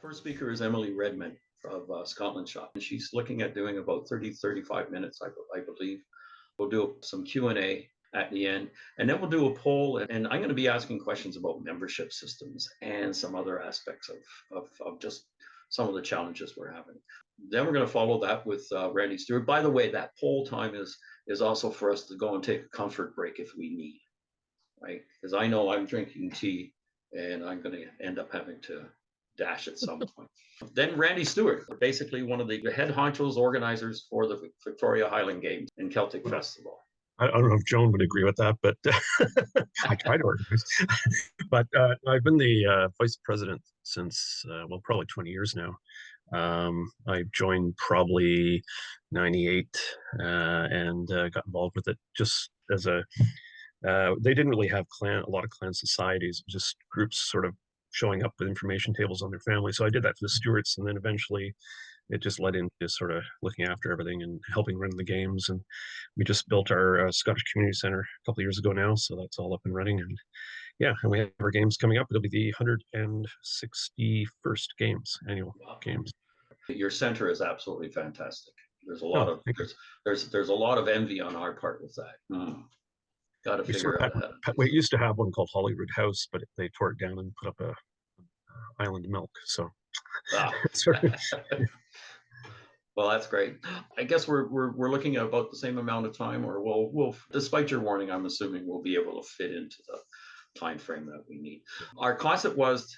First speaker is Emily Redman of ScotlandShop, and she's looking at doing about 35 minutes, I believe. We'll do some Q&A at the end, and then we'll do a poll, and I'm going to be asking questions about membership systems and some other aspects of just some of the challenges we're having. Then we're going to follow that with Randy Stewart. By the way, that poll time is also for us to go and take a comfort break if we need, right? Because I know I'm drinking tea, and I'm going to end up having to dash at some point. Then Randy Stewart, basically one of the head honchos organizers for the Victoria Highland Games and Celtic Festival. I don't know if Joan would agree with that, but I try to organize. But I've been the vice president since, probably 20 years now. I joined probably 98 and got involved with it just as they didn't really have a lot of clan societies, just groups sort of showing up with information tables on their family. So I did that for the Stewarts, and then eventually it just led into sort of looking after everything and helping run the games. And we just built our Scottish Community Center a couple of years ago now, so that's all up and running. And yeah, and we have our games coming up. It'll be the 161st annual games. Your center is absolutely fantastic. There's a lot of there's a lot of envy on our part with that. Got to figure out how. We used to have one called Hollywood House, but they tore it down and put up a Island Milk. So, well, that's great. I guess we're looking at about the same amount of time, or we'll despite your warning, I'm assuming we'll be able to fit into the time frame that we need. Our concept was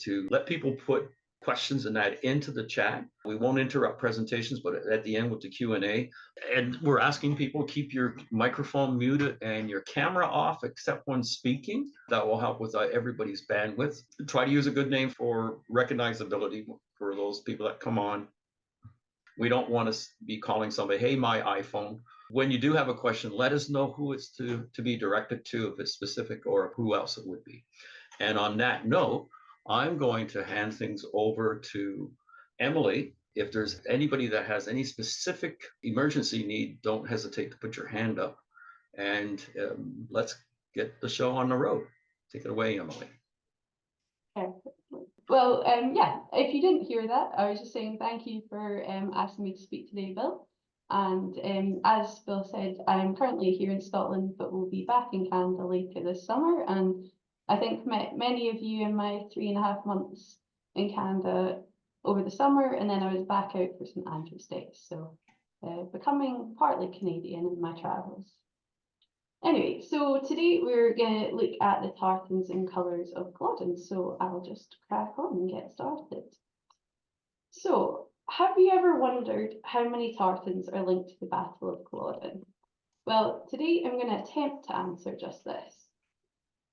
to let people put questions and that into the chat. We won't interrupt presentations, but at the end with the Q&A, and we're asking people keep your microphone muted and your camera off except when speaking. That will help with everybody's bandwidth. Try to use a good name for recognizability for those people that come on. We don't want to be calling somebody, hey, my iPhone. When you do have a question, let us know who it's to be directed to, if it's specific, or who else it would be. And on that note, I'm going to hand things over to Emily. If there's anybody that has any specific emergency need, don't hesitate to put your hand up. And let's get the show on the road. Take it away, Emily. Well, yeah, if you didn't hear that, I was just saying thank you for asking me to speak today, Bill. And as Bill said, I'm currently here in Scotland, but we'll be back in Canada later this summer. And I think many of you in my 3.5 months in Canada over the summer, and then I was back out for St Andrew's Day. So becoming partly Canadian in my travels. Anyway, so today we're going to look at the tartans and colours of Culloden. So I'll just crack on and get started. So have you ever wondered how many tartans are linked to the Battle of Culloden? Well, today I'm going to attempt to answer just this.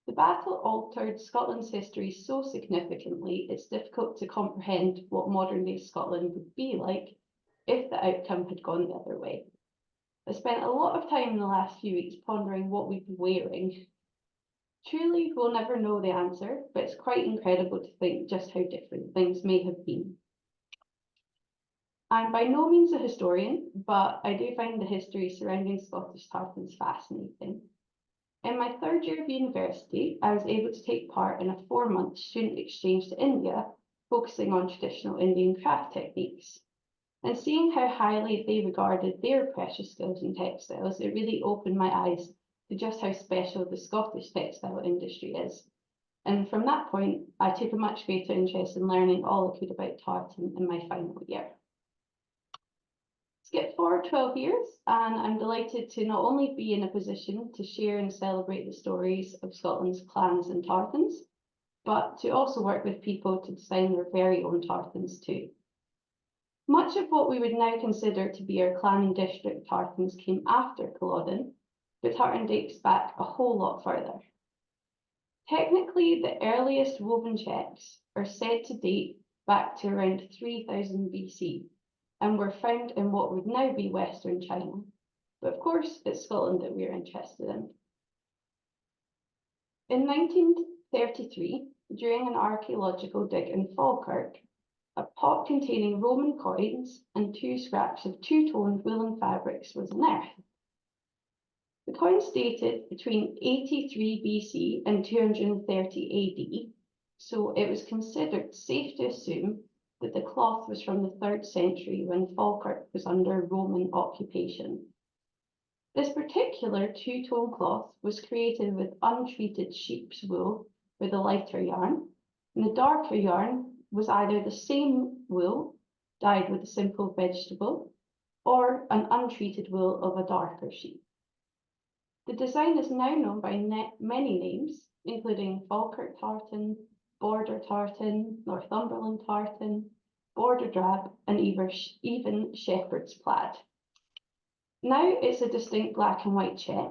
The battle altered Scotland's history so significantly, it's difficult to comprehend what modern-day Scotland would be like if the outcome had gone the other way. I spent a lot of time in the last few weeks pondering what we'd be wearing. Truly, we'll never know the answer, but it's quite incredible to think just how different things may have been. I'm by no means a historian, but I do find the history surrounding Scottish tartans fascinating. In my third year of university, I was able to take part in a 4-month student exchange to India, focusing on traditional Indian craft techniques. And seeing how highly they regarded their precious skills in textiles, it really opened my eyes to just how special the Scottish textile industry is. And from that point, I took a much greater interest in learning all I could about tartan in my final year. Skip forward 12 years, and I'm delighted to not only be in a position to share and celebrate the stories of Scotland's clans and tartans, but to also work with people to design their very own tartans too. Much of what we would now consider to be our clan and district tartans came after Culloden, but tartan dates back a whole lot further. Technically, the earliest woven checks are said to date back to around 3000 BC, and were found in what would now be Western China. But of course, it's Scotland that we're interested in. In 1933, during an archaeological dig in Falkirk, a pot containing Roman coins and 2 scraps of two-toned woolen fabrics was unearthed. The coins dated between 83 BC and 230 AD, so it was considered safe to assume that the cloth was from the 3rd century when Falkirk was under Roman occupation. This particular two-tone cloth was created with untreated sheep's wool with a lighter yarn, and the darker yarn was either the same wool dyed with a simple vegetable or an untreated wool of a darker sheep. The design is now known by many names, including Falkirk tartan, Border tartan, Northumberland tartan, Border drab, and even shepherd's plaid. Now it's a distinct black and white check,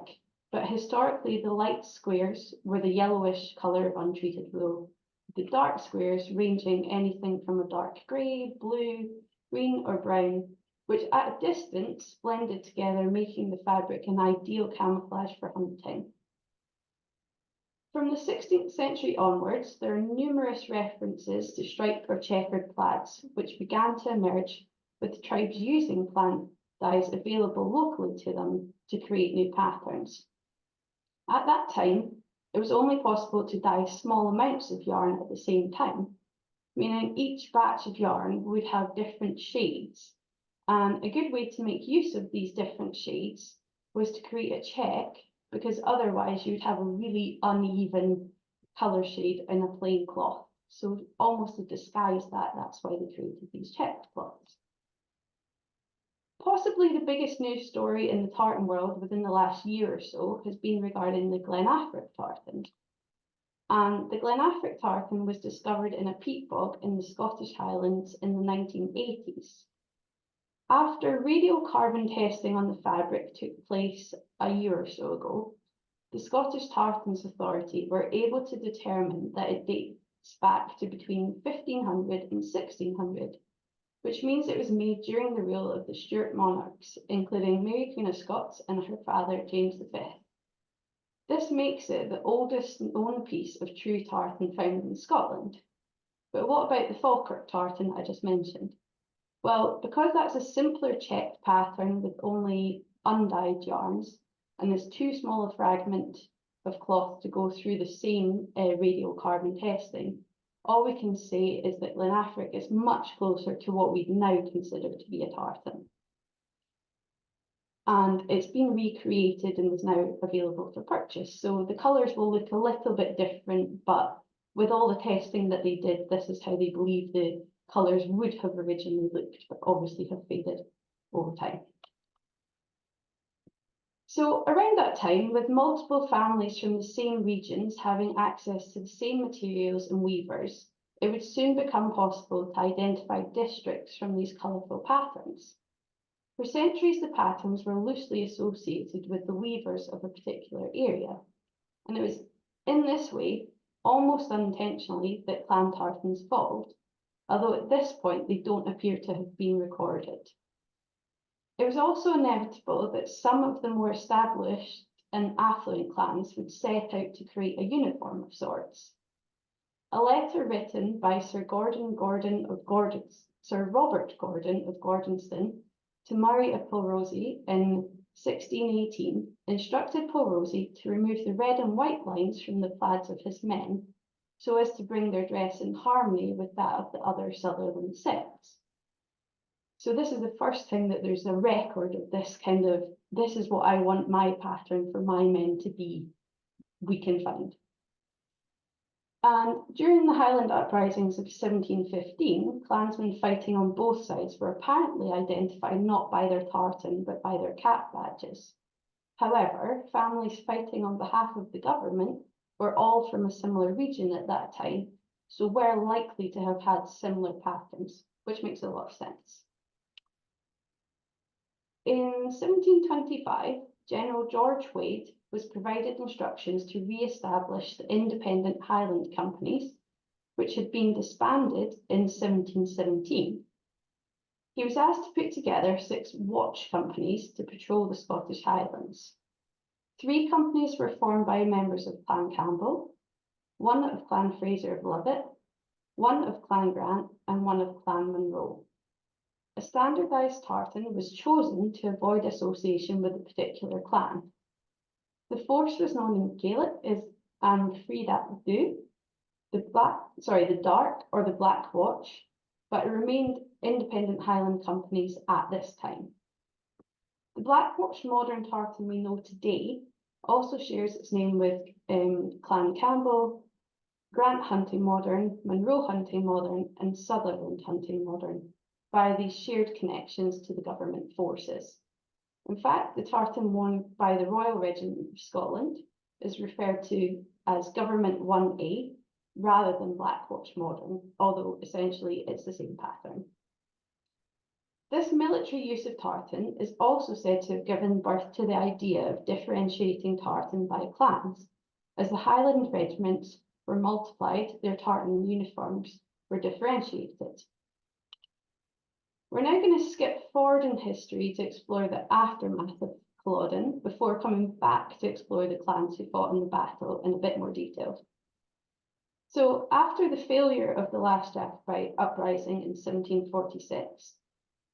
but historically the light squares were the yellowish colour of untreated wool, the dark squares ranging anything from a dark grey, blue, green or brown, which at a distance blended together, making the fabric an ideal camouflage for hunting. From the 16th century onwards, there are numerous references to striped or checkered plaids, which began to emerge with the tribes using plant dyes available locally to them to create new patterns. At that time, it was only possible to dye small amounts of yarn at the same time, meaning each batch of yarn would have different shades. And a good way to make use of these different shades was to create a check, because otherwise you would have a really uneven colour shade in a plain cloth. So almost to disguise that, that's why they created these checked cloths. Possibly the biggest news story in the tartan world within the last year or so has been regarding the Glenafric tartan. And the Glenafric tartan was discovered in a peat bog in the Scottish Highlands in the 1980s. After radiocarbon testing on the fabric took place a year or so ago, the Scottish Tartans Authority were able to determine that it dates back to between 1500 and 1600, which means it was made during the rule of the Stewart monarchs, including Mary Queen of Scots and her father James V. This makes it the oldest known piece of true tartan found in Scotland. But what about the Falkirk tartan I just mentioned? Well, because that's a simpler checked pattern with only undyed yarns, and there's too small a fragment of cloth to go through the same radiocarbon testing, all we can say is that Glenafric is much closer to what we'd now consider to be a tartan. And it's been recreated and is now available for purchase. So the colours will look a little bit different, but with all the testing that they did, this is how they believe the colours would have originally looked, but obviously have faded over time. So around that time, with multiple families from the same regions having access to the same materials and weavers, it would soon become possible to identify districts from these colourful patterns. For centuries, the patterns were loosely associated with the weavers of a particular area, and it was in this way, almost unintentionally, that clan tartans evolved, although at this point they don't appear to have been recorded. It was also inevitable that some of the more established and affluent clans would set out to create a uniform of sorts. A letter written by Sir Robert Gordon of Gordonston to Murray of Pulrosey in 1618 instructed Pulrosey to remove the red and white lines from the plaids of his men, so as to bring their dress in harmony with that of the other Sutherland sects. So this is the first time that there's a record of this kind of, this is what I want my pattern for my men to be, we can find. And during the Highland uprisings of 1715, clansmen fighting on both sides were apparently identified not by their tartan, but by their cap badges. However, families fighting on behalf of the government were all from a similar region at that time, so were likely to have had similar patterns, which makes a lot of sense. In 1725, General George Wade was provided instructions to re-establish the independent Highland companies, which had been disbanded in 1717. He was asked to put together 6 watch companies to patrol the Scottish Highlands. 3 companies were formed by members of Clan Campbell, 1 of Clan Fraser of Lovat, 1 of Clan Grant, and 1 of Clan Munro. A standardised tartan was chosen to avoid association with a particular clan. The force was known in Gaelic as An Frida Du, the dark or the black watch, but it remained independent Highland companies at this time. The Blackwatch modern tartan we know today also shares its name with Clan Campbell, Grant Hunting Modern, Monroe Hunting Modern, and Sutherland Hunting Modern via these shared connections to the government forces. In fact, the tartan worn by the Royal Regiment of Scotland is referred to as Government 1A rather than Blackwatch Modern, although essentially it's the same pattern. This military use of tartan is also said to have given birth to the idea of differentiating tartan by clans. As the Highland regiments were multiplied, their tartan uniforms were differentiated. We're now going to skip forward in history to explore the aftermath of Culloden before coming back to explore the clans who fought in the battle in a bit more detail. So after the failure of the last Jacobite uprising in 1746,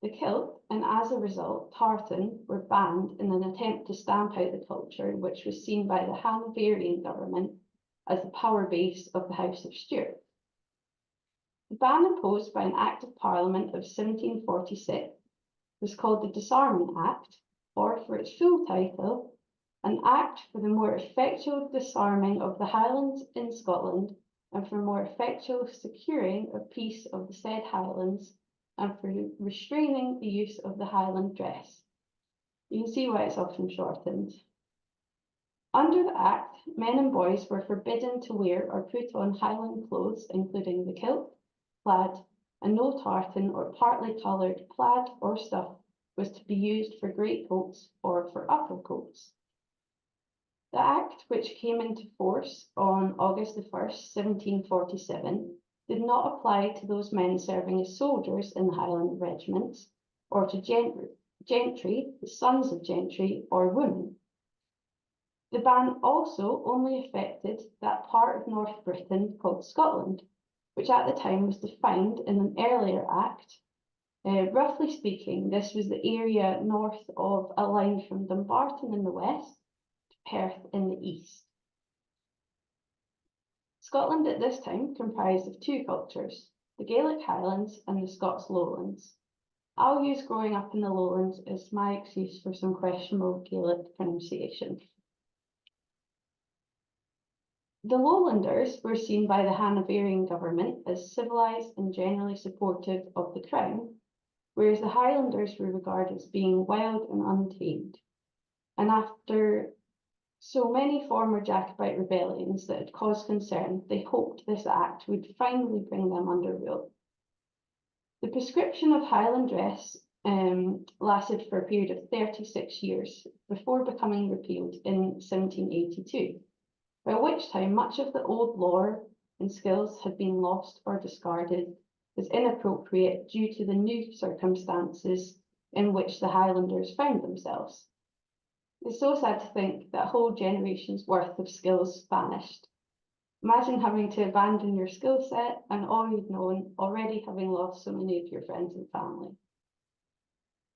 the kilt, and as a result, tartan, were banned in an attempt to stamp out the culture, which was seen by the Hanoverian government as the power base of the House of Stewart. The ban imposed by an Act of Parliament of 1746 was called the Disarming Act, or for its full title, an Act for the more effectual disarming of the Highlands in Scotland and for more effectual securing of peace of the said Highlands and for restraining the use of the Highland dress. You can see why it's often shortened. Under the Act, men and boys were forbidden to wear or put on Highland clothes, including the kilt, plaid, and no tartan or partly coloured plaid or stuff was to be used for greatcoats or for upper coats. The Act, which came into force on August the 1st, 1747, did not apply to those men serving as soldiers in the Highland regiments, or to gentry, the sons of gentry, or women. The ban also only affected that part of North Britain called Scotland, which at the time was defined in an earlier act. Roughly speaking, this was the area north of a line from Dumbarton in the west to Perth in the east. Scotland at this time comprised of two cultures, the Gaelic Highlands and the Scots Lowlands. I'll use growing up in the Lowlands as my excuse for some questionable Gaelic pronunciation. The Lowlanders were seen by the Hanoverian government as civilised and generally supportive of the crown, whereas the Highlanders were regarded as being wild and untamed. And after so many former Jacobite rebellions that had caused concern, they hoped this act would finally bring them under rule. The prescription of Highland dress lasted for a period of 36 years before becoming repealed in 1782. By which time much of the old lore and skills had been lost or discarded as inappropriate due to the new circumstances in which the Highlanders found themselves. It's so sad to think that a whole generation's worth of skills vanished. Imagine having to abandon your skill set and all you'd known, already having lost so many of your friends and family.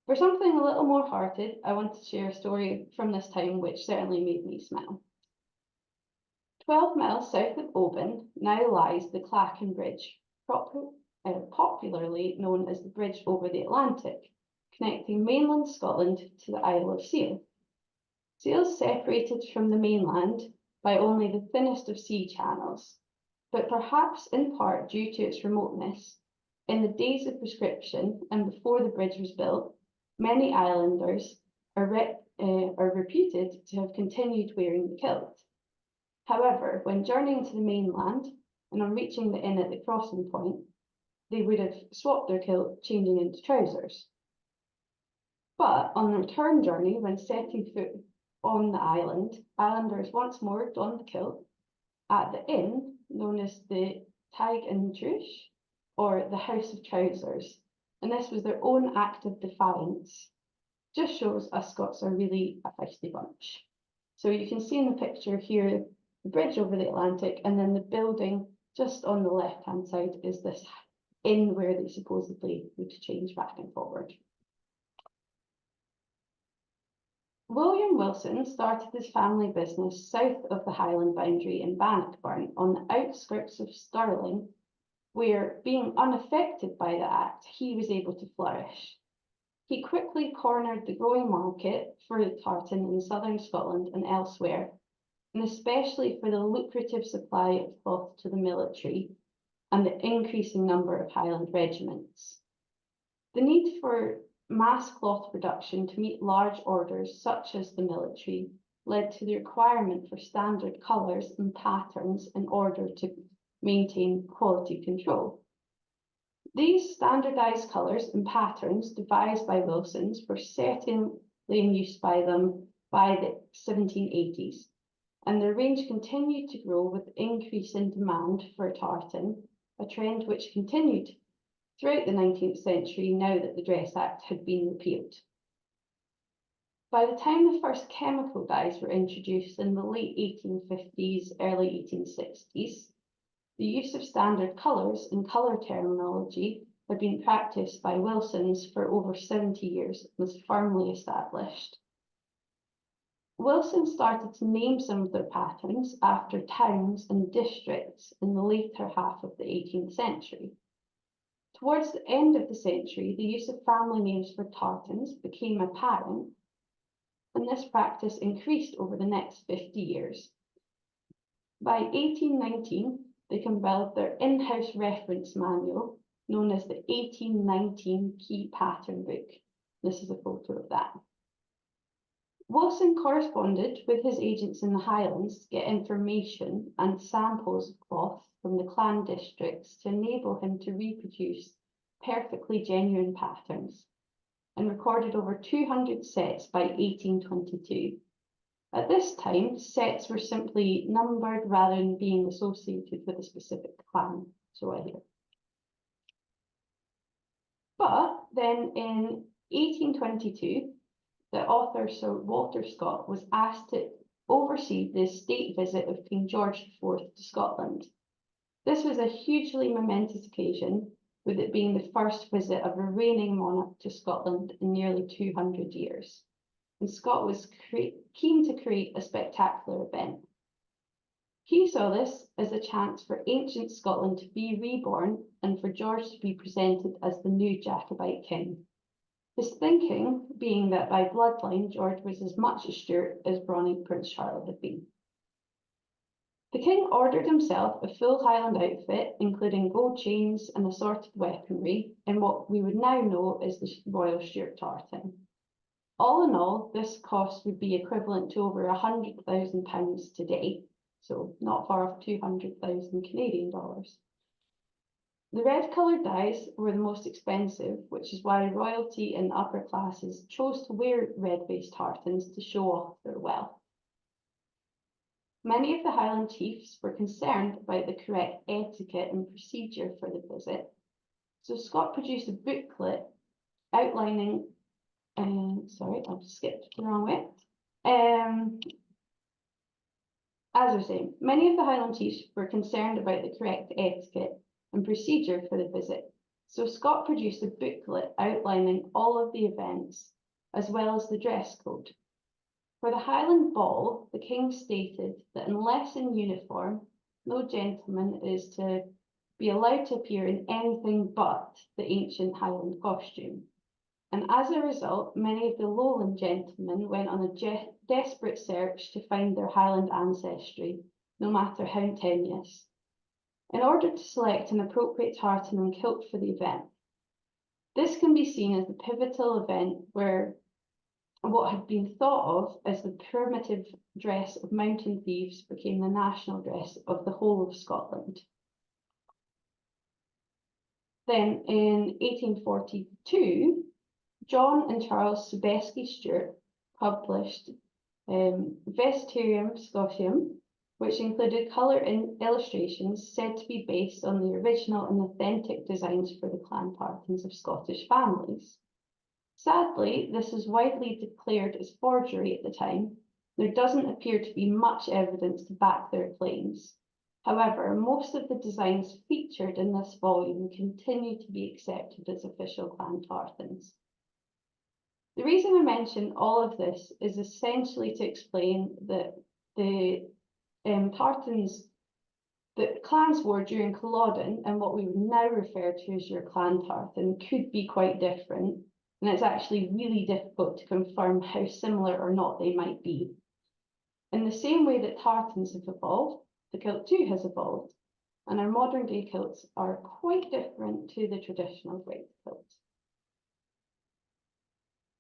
For something a little more hearted, I want to share a story from this time which certainly made me smile. 12 miles south of Oban now lies the Clachan Bridge, popularly known as the Bridge over the Atlantic, connecting mainland Scotland to the Isle of Seil. Seil is separated from the mainland by only the thinnest of sea channels, but perhaps in part due to its remoteness, in the days of prescription and before the bridge was built, many islanders are reputed to have continued wearing the kilt. However, when journeying to the mainland and on reaching the inn at the crossing point, they would have swapped their kilt, changing into trousers. But on the return journey, when setting foot on the island, islanders once more donned the kilt at the inn known as the Tag and Trush, or the House of Trousers, and this was their own act of defiance. Just shows us Scots are really a feisty bunch. So you can see in the picture here the bridge over the Atlantic, and then the building just on the left-hand side is this inn where they supposedly would change back and forward. William Wilson started his family business south of the Highland boundary in Bannockburn on the outskirts of Stirling where, being unaffected by the Act, he was able to flourish. He quickly cornered the growing market for the tartan in southern Scotland and elsewhere, and especially for the lucrative supply of cloth to the military and the increasing number of Highland regiments. The need for mass cloth production to meet large orders, such as the military, led to the requirement for standard colours and patterns in order to maintain quality control. These standardised colours and patterns devised by Wilson's were certainly in use by them by the 1780s, and their range continued to grow with increase in demand for tartan, a trend which continued throughout the 19th century now that the Dress Act had been repealed. By the time the first chemical dyes were introduced in the late 1850s, early 1860s, the use of standard colours and colour terminology had been practised by Wilson's for over 70 years and was firmly established. Wilson started to name some of their patterns after towns and districts in the later half of the 18th century. Towards the end of the century, the use of family names for tartans became apparent, and this practice increased over the next 50 years. By 1819, they compiled their in-house reference manual, known as the 1819 Key Pattern Book. This is a photo of that. Wilson corresponded with his agents in the Highlands to get information and samples of cloth from the clan districts to enable him to reproduce perfectly genuine patterns, and recorded over 200 sets by 1822. At this time, sets were simply numbered rather than being associated with a specific clan, so I hear. But then in 1822, the author Sir Walter Scott was asked to oversee the state visit of King George IV to Scotland. This was a hugely momentous occasion, with it being the first visit of a reigning monarch to Scotland in nearly 200 years. And Scott was keen to create a spectacular event. He saw this as a chance for ancient Scotland to be reborn and for George to be presented as the new Jacobite king. His thinking being that by bloodline, George was as much a Stewart as brawny Prince Charles had been. The king ordered himself a full Highland outfit, including gold chains and assorted weaponry, in what we would now know as the Royal Stewart tartan. All in all, this cost would be equivalent to over £100,000 today, so not far off 200,000 Canadian dollars. The red coloured dyes were the most expensive, which is why royalty and upper classes chose to wear red-based tartans to show off their wealth. Many of the Highland chiefs were concerned about the correct etiquette and procedure for the visit, so Scott produced a booklet outlining sorry, I'll just skip the wrong way. As I was saying, many of the Highland chiefs were concerned about the correct etiquette and procedure for the visit, so Scott produced a booklet outlining all of the events, as well as the dress code. For the Highland Ball, the king stated that unless in uniform, no gentleman is to be allowed to appear in anything but the ancient Highland costume. And as a result, many of the lowland gentlemen went on a desperate search to find their Highland ancestry, no matter how tenuous, in order to select an appropriate tartan and kilt for the event. This can be seen as the pivotal event where what had been thought of as the primitive dress of mountain thieves became the national dress of the whole of Scotland. Then in 1842, John and Charles Sobesky Stewart published Vesterium Scotium, which included colour illustrations said to be based on the original and authentic designs for the clan tartans of Scottish families. Sadly, this was widely declared as forgery at the time. There doesn't appear to be much evidence to back their claims. However, most of the designs featured in this volume continue to be accepted as official clan tartans. The reason I mention all of this is essentially to explain that the tartans that clans wore during Culloden and what we would now refer to as your clan tartan could be quite different, and it's actually really difficult to confirm how similar or not they might be. In the same way that tartans have evolved, the kilt too has evolved, and our modern day kilts are quite different to the traditional white kilt.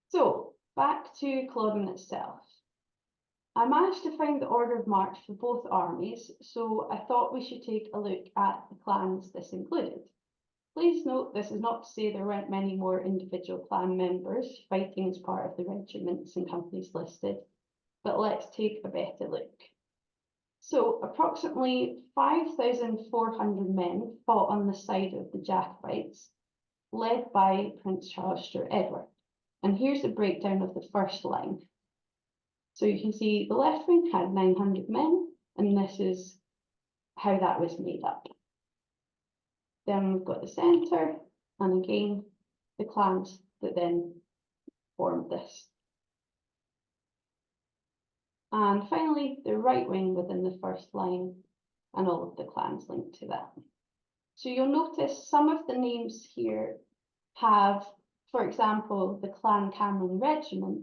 So, back to Culloden itself. I managed to find the order of march for both armies, so I thought we should take a look at the clans this included. Please note this is not to say there weren't many more individual clan members fighting as part of the regiments and companies listed, but let's take a better look. So approximately 5,400 men fought on the side of the Jacobites, led by Prince Charles Stewart Edward. And here's the breakdown of the first line. So you can see the left wing had 900 men, and this is how that was made up. Then we've got the centre, and again, the clans that then formed this. And finally, the right wing within the first line, and all of the clans linked to that. So you'll notice some of the names here have, for example, the Clan Cameron Regiment,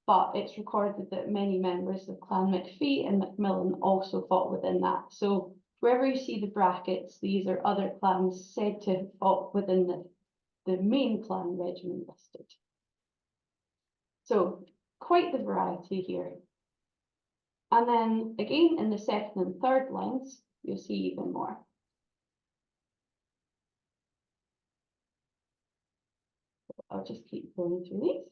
but it's recorded that many members of Clan McPhee and Macmillan also fought within that. So wherever you see the brackets, these are other clans said to have fought within the main clan regiment listed. So quite the variety here. And then again in the second and third lines, you'll see even more. I'll just keep going through these.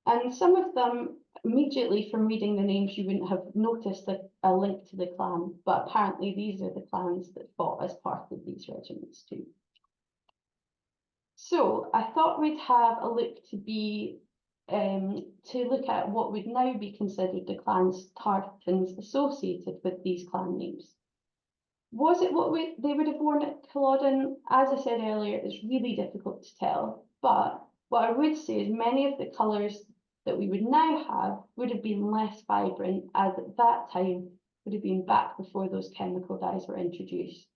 And some of them, immediately from reading the names, you wouldn't have noticed a link to the clan, but apparently these are the clans that fought as part of these regiments too. So I thought we'd have a look to look at what would now be considered the clans tartans associated with these clan names. Was it what they would have worn at Culloden? As I said earlier, it's really difficult to tell, but what I would say is many of the colours that we would now have would have been less vibrant, as at that time would have been back before those chemical dyes were introduced,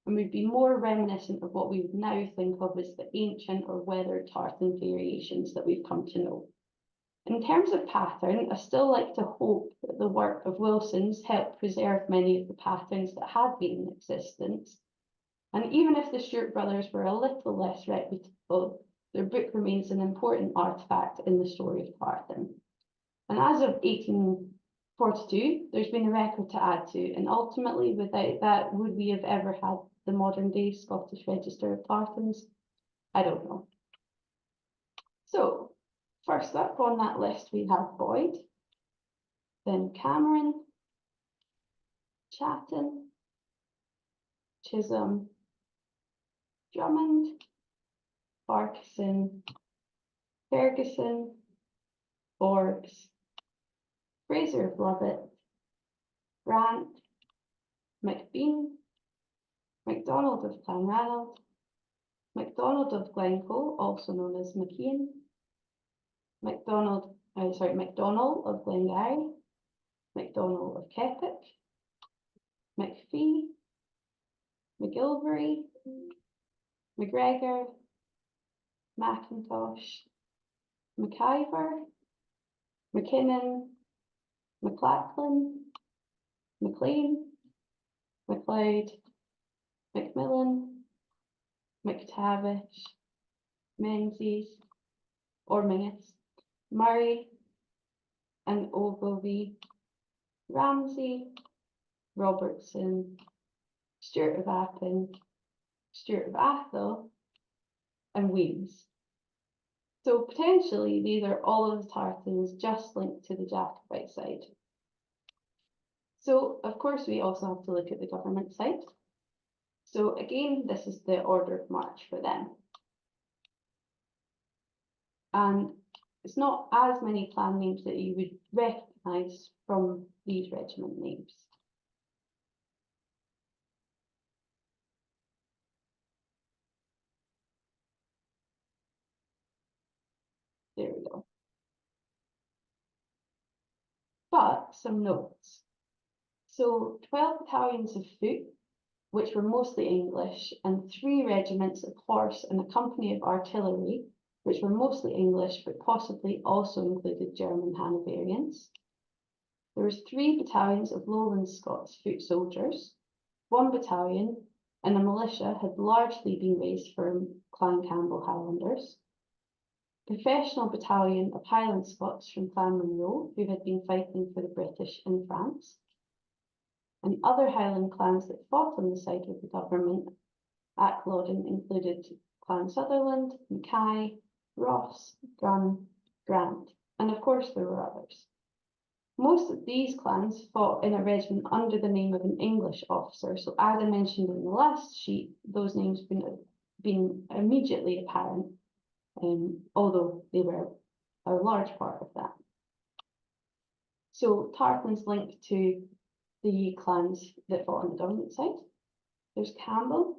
and would be more reminiscent of what we would now think of as the ancient or weathered tartan variations that we've come to know. In terms of pattern, I still like to hope that the work of Wilson's helped preserve many of the patterns that had been in existence, and even if the Stewart brothers were a little less reputable, their book remains an important artefact in the story of tartan. And as of 1842, there's been a record to add to, and ultimately without that, would we have ever had the modern day Scottish Register of Tartans? I don't know. So, first up on that list we have Boyd, then Cameron, Chatton, Chisholm, Drummond, Farquharson, Ferguson, Forbes, Fraser of Lovat, Grant, McBean, MacDonald of Clanranald, MacDonald of Glencoe, also known as McKean, MacDonald of Glengarry, MacDonald of Keppoch, McPhee, McGilvery, McGregor, Mackintosh, McIver, McKinnon, McLachlan, McLean, McLeod, Macmillan, McTavish, Menzies, or Mingus, Murray, and Ogilvie, Ramsey, Robertson, Stewart of Appin, Stewart of Athol, and Weems. So potentially these are all of the tartans just linked to the Jacobite side. So of course we also have to look at the government side. So again, this is the order of march for them. And it's not as many clan names that you would recognise from these regiment names. There we go. But some notes. So 12 battalions of foot, which were mostly English, and 3 regiments of horse and a company of artillery, which were mostly English but possibly also included German Hanoverians. There was 3 battalions of Lowland Scots foot soldiers, 1 battalion, and a militia had largely been raised from Clan Campbell Highlanders. Professional battalion of Highland Scots from Clan Munro, who had been fighting for the British in France. And other Highland clans that fought on the side of the government at Culloden included Clan Sutherland, Mackay, Ross, Gunn, Grant, and of course there were others. Most of these clans fought in a regiment under the name of an English officer, so as I mentioned in the last sheet, those names been immediately apparent, although they were a large part of that. So Tartans linked to the clans that fought on the government side. There's Campbell,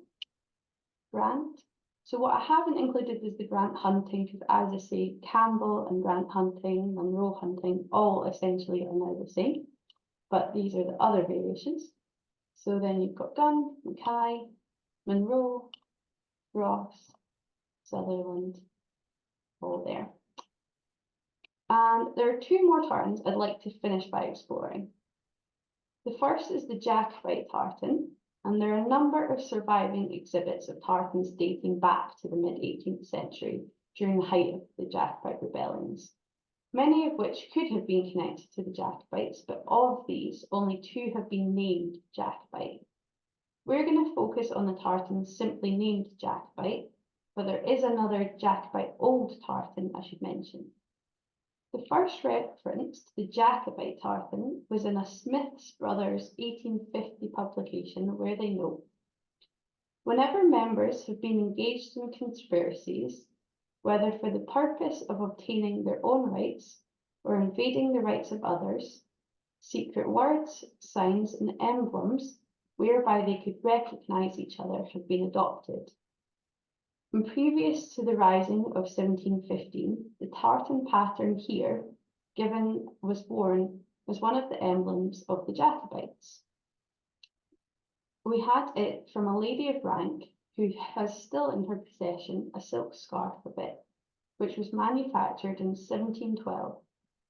Grant. So what I haven't included is the Grant hunting, because as I say, Campbell and Grant hunting, Munro hunting, all essentially are now the same, but these are the other variations. So then you've got Gunn, Mackay, Munro, Ross, Sutherland, all there. And there are 2 more Tartans I'd like to finish by exploring. The first is the Jacobite Tartan, and there are a number of surviving exhibits of Tartans dating back to the mid-18th century during the height of the Jacobite rebellions, many of which could have been connected to the Jacobites, but of these, only 2 have been named Jacobite. We're going to focus on the Tartans simply named Jacobite, but there is another Jacobite Old Tartan I should mention. The first reference to the Jacobite Tartan was in a Smith's Brothers 1850 publication where they note, whenever members have been engaged in conspiracies, whether for the purpose of obtaining their own rights or invading the rights of others, secret words, signs and emblems whereby they could recognise each other have been adopted. And previous to the rising of 1715, the tartan pattern here was worn as one of the emblems of the Jacobites. We had it from a lady of rank who has still in her possession a silk scarf of it, which was manufactured in 1712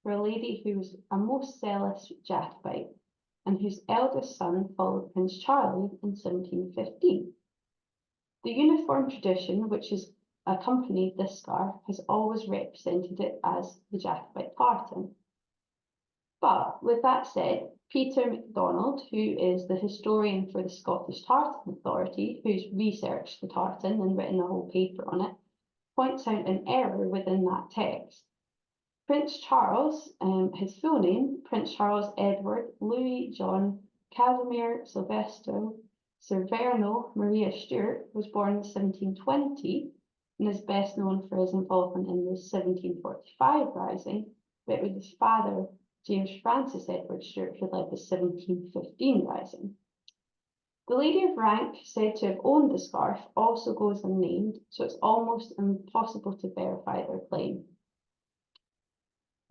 for a lady who was a most zealous Jacobite and whose eldest son followed Prince Charlie in 1715. The uniform tradition which has accompanied this scarf has always represented it as the Jacobite tartan. But with that said, Peter MacDonald, who is the historian for the Scottish Tartan Authority, who's researched the tartan and written a whole paper on it, points out an error within that text. Prince Charles, his full name, Prince Charles Edward Louis John Casimir Silvestro Severino Maria Stewart, was born in 1720 and is best known for his involvement in the 1745 rising, but with his father, James Francis Edward Stewart, who led the 1715 rising. The lady of rank said to have owned the scarf also goes unnamed, so it's almost impossible to verify their claim.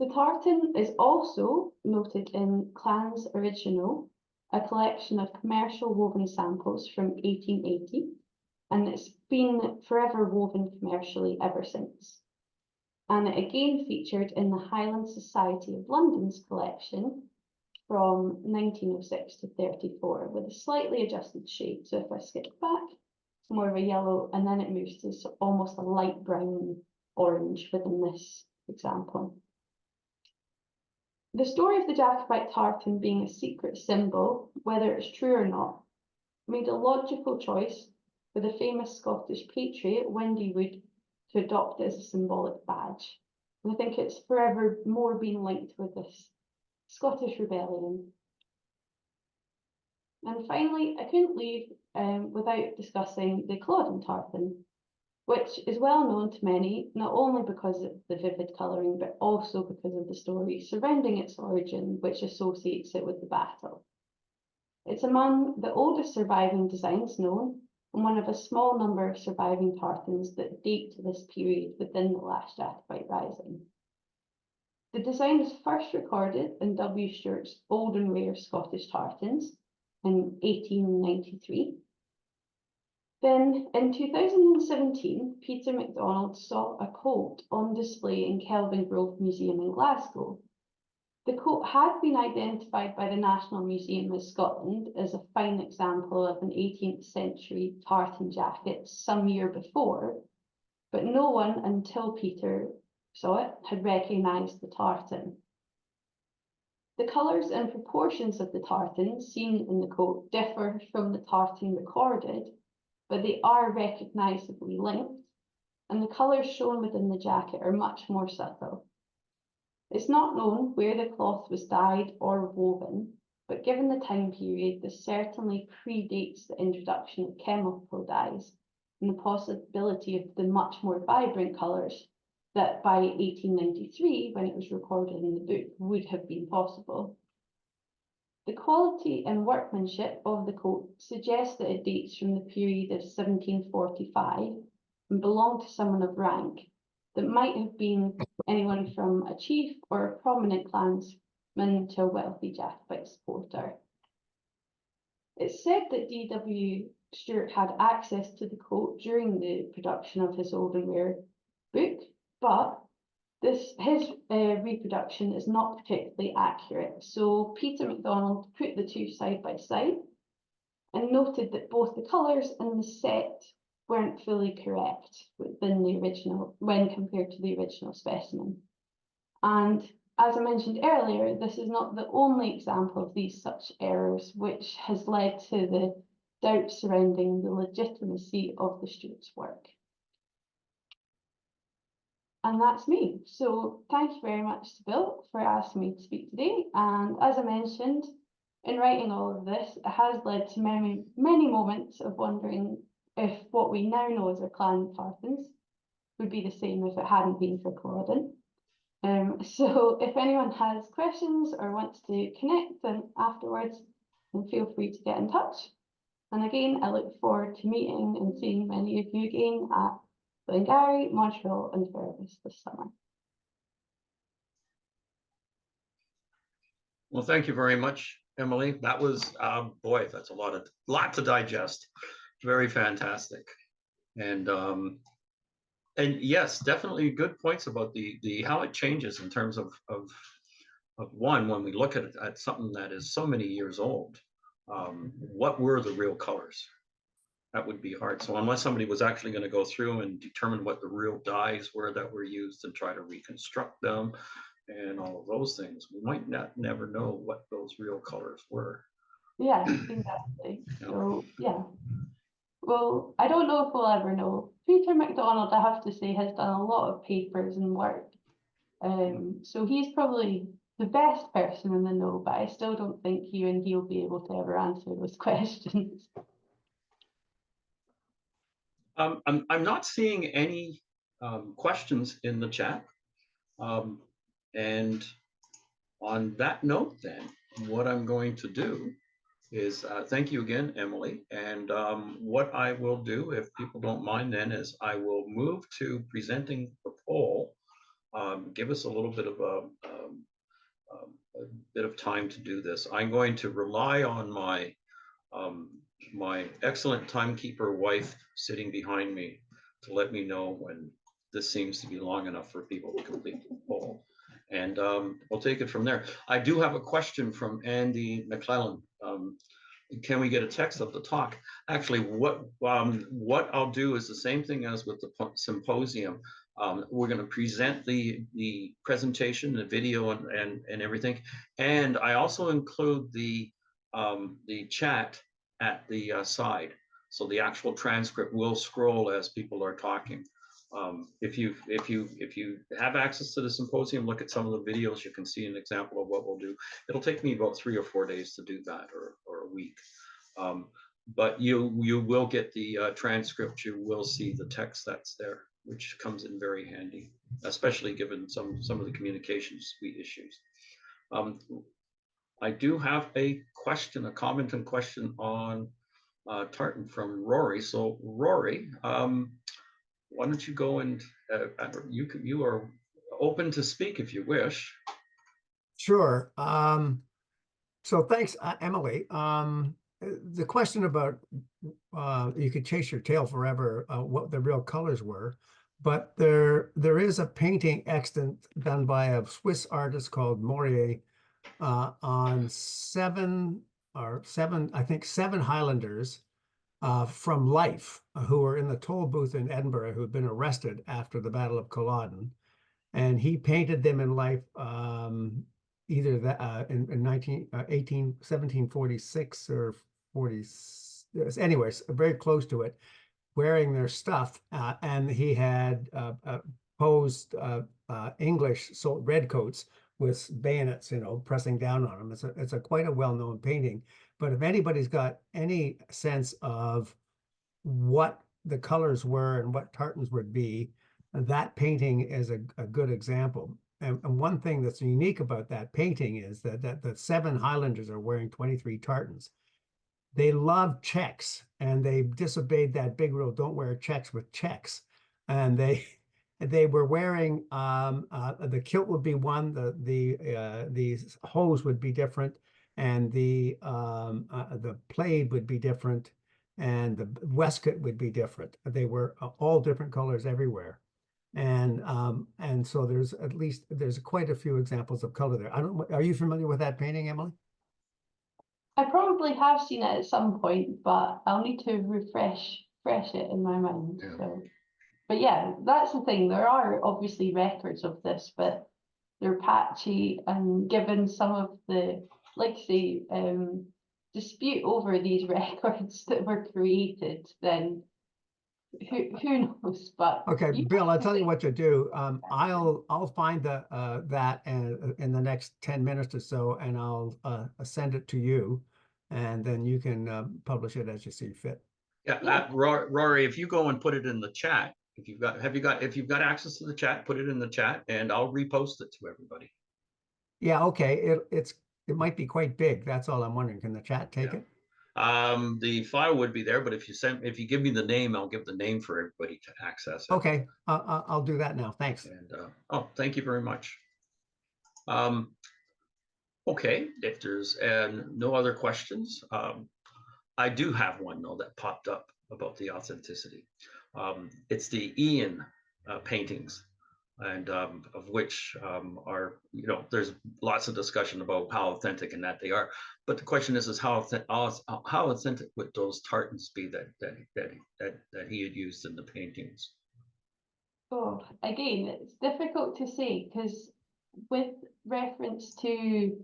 The tartan is also noted in Clan's Original, a collection of commercial woven samples from 1880, and it's been forever woven commercially ever since. And it again featured in the Highland Society of London's collection from 1906 to 34 with a slightly adjusted shade. So if I skip back, it's more of a yellow, and then it moves to almost a light brown orange within this example. The story of the Jacobite tartan being a secret symbol, whether it's true or not, made a logical choice for the famous Scottish patriot Windywood to adopt it as a symbolic badge. And I think it's forever more been linked with this Scottish rebellion. And finally, I couldn't leave without discussing the Culloden tartan, which is well known to many, not only because of the vivid colouring, but also because of the story surrounding its origin, which associates it with the battle. It's among the oldest surviving designs known, and one of a small number of surviving tartans that date to this period within the last Jacobite rising. The design was first recorded in W. Stewart's Old and Rare Scottish Tartans in 1893. Then in 2017, Peter MacDonald saw a coat on display in Kelvin Grove Museum in Glasgow. The coat had been identified by the National Museum of Scotland as a fine example of an 18th century tartan jacket some year before, but no one until Peter saw it had recognised the tartan. The colours and proportions of the tartan seen in the coat differ from the tartan recorded, but they are recognisably linked, and the colours shown within the jacket are much more subtle. It's not known where the cloth was dyed or woven, but given the time period, this certainly predates the introduction of chemical dyes and the possibility of the much more vibrant colours that by 1893, when it was recorded in the book, would have been possible. The quality and workmanship of the coat suggests that it dates from the period of 1745 and belonged to someone of rank that might have been anyone from a chief or a prominent clansman to a wealthy Jacobite supporter. It's said that D.W. Stewart had access to the coat during the production of his Old and Rare book, but his reproduction is not particularly accurate. So Peter MacDonald put the two side by side and noted that both the colours and the set weren't fully correct within the original when compared to the original specimen. And as I mentioned earlier, this is not the only example of these such errors, which has led to the doubt surrounding the legitimacy of the Stewart's work. And that's me. So thank you very much to Bill for asking me to speak today. And as I mentioned, in writing all of this, it has led to many moments of wondering if what we now know as our clan Tartans would be the same if it hadn't been for Culloden. So if anyone has questions or wants to connect, then afterwards, then feel free to get in touch. And again, I look forward to meeting and seeing many of you again at Glengarry, Montreal and Fergus this summer. Well, thank you very much, Emily. That was, boy, that's a lot to digest. Very fantastic. And yes, definitely good points about the how it changes in terms of one, when we look at something that is so many years old, what were the real colors? That would be hard. So unless somebody was actually going to go through and determine what the real dyes were that were used and try to reconstruct them and all of those things, we might never know what those real colors were. Yeah, exactly. So yeah. Well, I don't know if we'll ever know. Peter MacDonald, I have to say, has done a lot of papers and work. So he's probably the best person in the know, but I still don't think you and he'll be able to ever answer those questions. I'm not seeing any questions in the chat. And on that note, then, what I'm going to do is thank you again, Emily. And what I will do, if people don't mind, then, is I will move to presenting the poll. Give us a little bit of a bit of time to do this. I'm going to rely on my my excellent timekeeper wife sitting behind me to let me know when this seems to be long enough for people to complete the poll. And we'll take it from there. I do have a question from Andy McClellan. Can we get a text of the talk? Actually, what I'll do is the same thing as with the symposium. We're going to present the presentation, the video, and everything. And I also include the chat at the side, so the actual transcript will scroll as people are talking. If you have access to the symposium, look at some of the videos. You can see an example of what we'll do. It'll take me about 3 or 4 days to do that, or a week. But you will get the transcript. You will see the text that's there, which comes in very handy, especially given some of the communication suite issues. I do have a question, a comment and question on tartan from Rory. So Rory, why don't you go and you are open to speak if you wish. Sure. So thanks, Emily. The question about you could chase your tail forever, what the real colors were, but there is a painting extant done by a Swiss artist called Morier on seven Highlanders from life who were in the toll booth in Edinburgh who had been arrested after the Battle of Culloden. And he painted them in life either that in 1746 or 40, anyways, very close to it, wearing their stuff. And he had posed English redcoats with bayonets, pressing down on them. It's a quite a well-known painting. But if anybody's got any sense of what the colors were and what tartans would be, that painting is a good example. And one thing that's unique about that painting is that the 7 Highlanders are wearing 23 tartans. They love checks, and they disobeyed that big rule: don't wear checks with checks. And they were wearing the kilt would be one, the hose would be different, and the plaid would be different, and the waistcoat would be different. They were all different colors everywhere. And so there's quite a few examples of color there. Are you familiar with that painting, Emily? I probably have seen it at some point, but I'll need to refresh it in my mind. Yeah. So, but yeah, that's the thing. There are obviously records of this, but they're patchy, and given some of the, like say, dispute over these records that were created, then who knows? But Okay, Bill, I'll tell you what to do. I'll find that in the next 10 minutes or so, and I'll send it to you, and then you can publish it as you see fit. Yeah, Rory, if you go and put it in the chat, if you've got access to the chat, put it in the chat, and I'll repost it to everybody. Yeah, okay. It might be quite big. That's all I'm wondering. Can the chat take it? The file would be there, but if you give me the name, I'll give the name for everybody to access it. Okay, I'll do that now. Thanks. And thank you very much. Okay, if there's no other questions, I do have one though that popped up about the authenticity. It's the Ian paintings, and of which are, there's lots of discussion about how authentic and that they are. But the question is how authentic would those tartans be that he had used in the paintings? Oh, again, it's difficult to say, because with reference to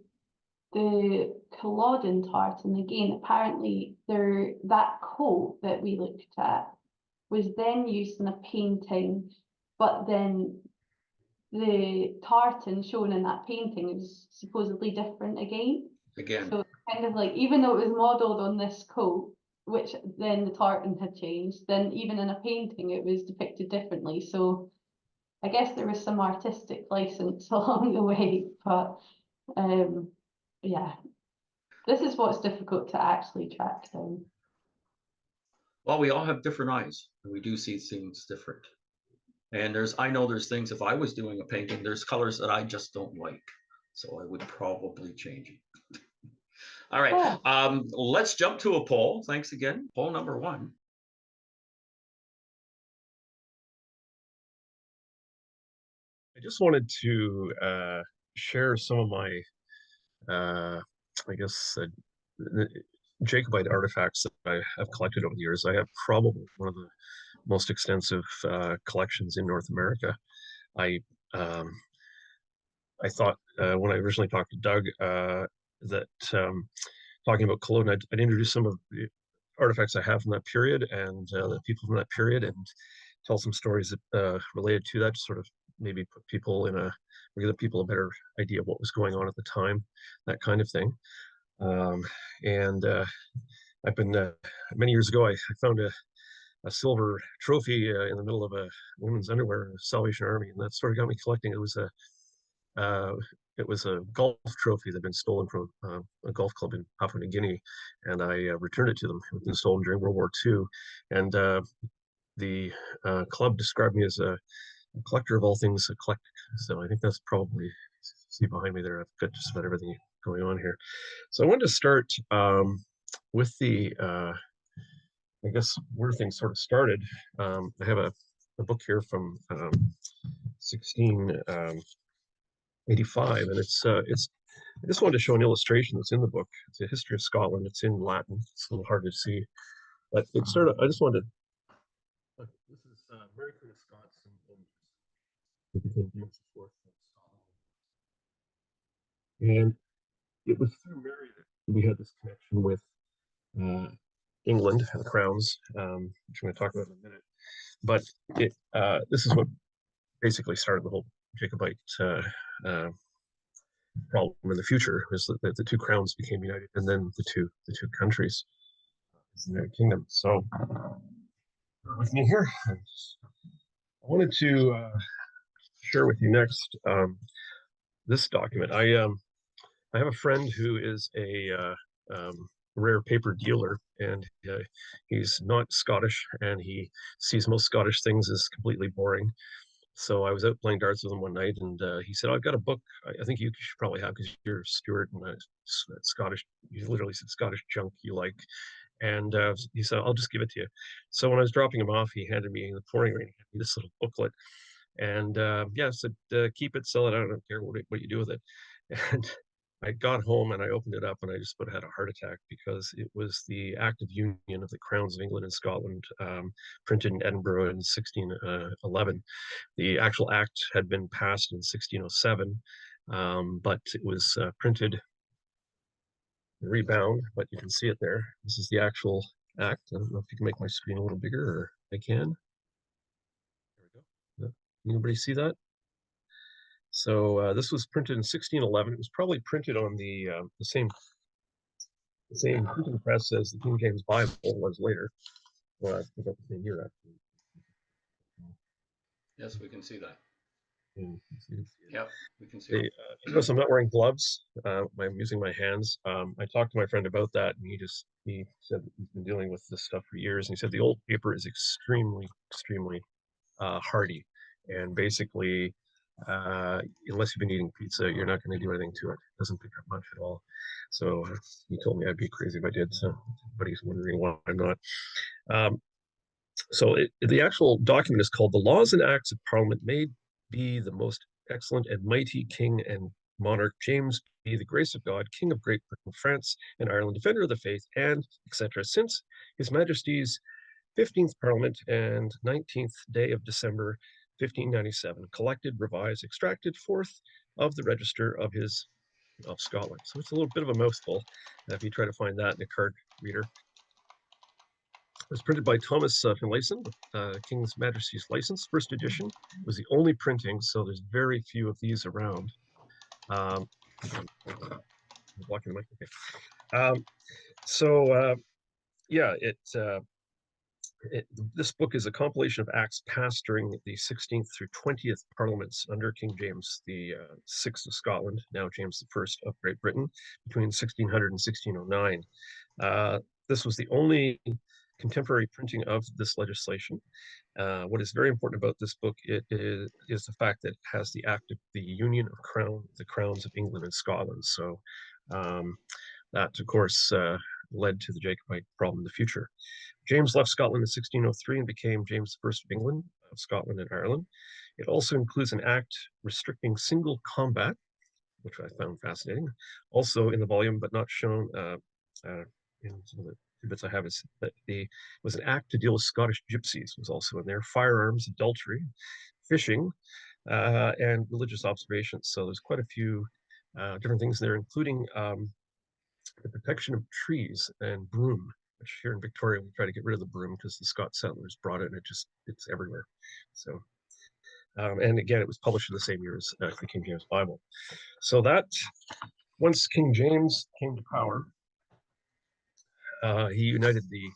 the Culloden tartan, again, apparently that coat that we looked at was then used in a painting, but then the tartan shown in that painting is supposedly different again. So it's kind of like, even though it was modelled on this coat, which then the tartan had changed, then even in a painting it was depicted differently. So I guess there was some artistic license along the way, but yeah, this is what's difficult to actually track down. Well, we all have different eyes, and we do see things different. And I know there's things, if I was doing a painting, there's colors that I just don't like, so I would probably change it. All right, let's jump to a poll. Thanks again. Poll number 1. I just wanted to share some of my, I guess, Jacobite artifacts that I have collected over the years. I have probably one of the most extensive collections in North America. I thought when I originally talked to Doug that talking about Culloden, I'd introduce some of the artifacts I have from that period and the people from that period, and tell some stories that related to that, to sort of maybe put people give people a better idea of what was going on at the time, that kind of thing. And I've been many years ago, I found a silver trophy in the middle of a women's underwear in the Salvation Army, and that sort of got me collecting. It was a golf trophy that had been stolen from a golf club in Papua New Guinea, and I returned it to them. It had been stolen during World War II, and the club described me as a collector of all things eclectic. So I think that's probably, see behind me there, I've got just about everything going on here. So I wanted to start with the, I guess, where things sort of started. I have a book here from 1685, and it's I just wanted to show an illustration that's in the book. It's a history of Scotland. It's in Latin. It's a little hard to see, but it sort of, I just wanted to, this is Mary Queen of Scots and who became James IV of Scotland. And it was through Mary that we had this connection with England and the crowns, which I'm going to talk about in a minute. But it this is what basically started the whole Jacobite problem in the future, is that the two crowns became united, and then the two countries, the United Kingdom. So with me here, I wanted to share with you next this document. I have a friend who is a rare paper dealer, and he's not Scottish, and he sees most Scottish things as completely boring. So I was out playing darts with him one night, and he said, "Oh, I've got a book I think you should probably have, because you're Stewart, and Scottish, you literally said Scottish junk you like." And he said, "I'll just give it to you." So when I was dropping him off, he handed me, in the pouring rain, this little booklet. And yeah, I said, "Keep it, sell it, I don't care what you do with it." And I got home and I opened it up, and I just about had a heart attack, because it was the Act of Union of the Crowns of England and Scotland, printed in Edinburgh in 1611. The actual act had been passed in 1607, but it was printed, rebound, but you can see it there. This is the actual act. I don't know if you can make my screen a little bigger, or I can. There we go. Anybody see that? So this was printed in 1611. It was probably printed on the same printing press as the King James Bible was later. Well, I think about the same year, actually. Yes, we can see that. Yeah, Yep, we can see it. Notice I'm not wearing gloves. I'm using my hands. I talked to my friend about that, and he said that he's been dealing with this stuff for years. And he said the old paper is extremely hardy, and basically, unless you've been eating pizza, you're not going to do anything to it. It doesn't pick up much at all. So he told me I'd be crazy if I did. So, but he's wondering why I'm not. So the actual document is called "The Laws and Acts of Parliament Made be the most excellent and mighty King and Monarch James be the grace of God, King of Great Britain, France, and Ireland, defender of the faith, and etc. Since His Majesty's 15th Parliament and 19th day of December 1597, collected, revised, extracted forth of the register of Scotland." So it's a little bit of a mouthful if you try to find that in a card reader. It was printed by Thomas Finlayson, King's Majesty's License, first edition. It was the only printing, so there's very few of these around. I'm blocking the mic. Okay. Yeah, this book is a compilation of acts passed during the 16th through 20th Parliaments under King James the Sixth of Scotland, now James I of Great Britain, between 1600 and 1609. This was the only contemporary printing of this legislation. What is very important about this book is the fact that it has the act of the Union of the Crowns of England and Scotland. So that, of course, led to the Jacobite problem in the future. James left Scotland in 1603 and became James I of England, of Scotland and Ireland. It also includes an act restricting single combat, which I found fascinating. Also in the volume, but not shown in some of the bits I have, is that it was an act to deal with Scottish gypsies, was also in there, firearms, adultery, fishing, and religious observations. So there's quite a few different things there, including the protection of trees and broom, which here in Victoria, we try to get rid of the broom because the Scots settlers brought it, and it's everywhere. So, and again, it was published in the same year as the King James Bible. So that, once King James came to power, he united the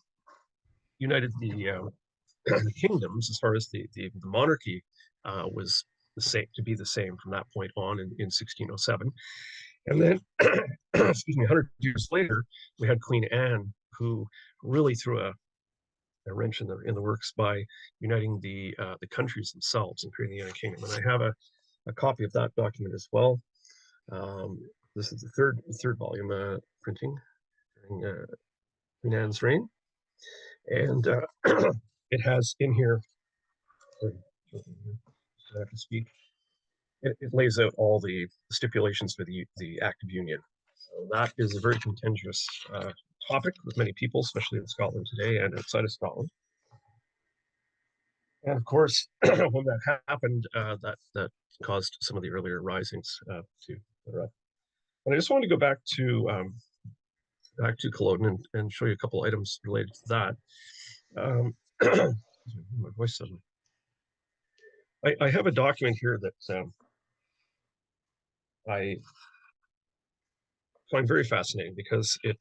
the kingdoms, as far as the monarchy was to be the same from that point on in 1607. And then, excuse me, 100 years later, we had Queen Anne, who really threw wrench in the works by uniting the countries themselves and creating the United Kingdom. And I have a copy of that document as well. This is the third volume printing during Queen Anne's reign, and it has in here. I have to speak. It lays out all the stipulations for the Act of Union. So that is a very contentious topic with many people, especially in Scotland today and outside of Scotland. And of course, when that happened, that caused some of the earlier risings to erupt. But I just wanted to go back to Culloden and show you a couple items related to that. My voice suddenly. I have a document here that I find very fascinating because it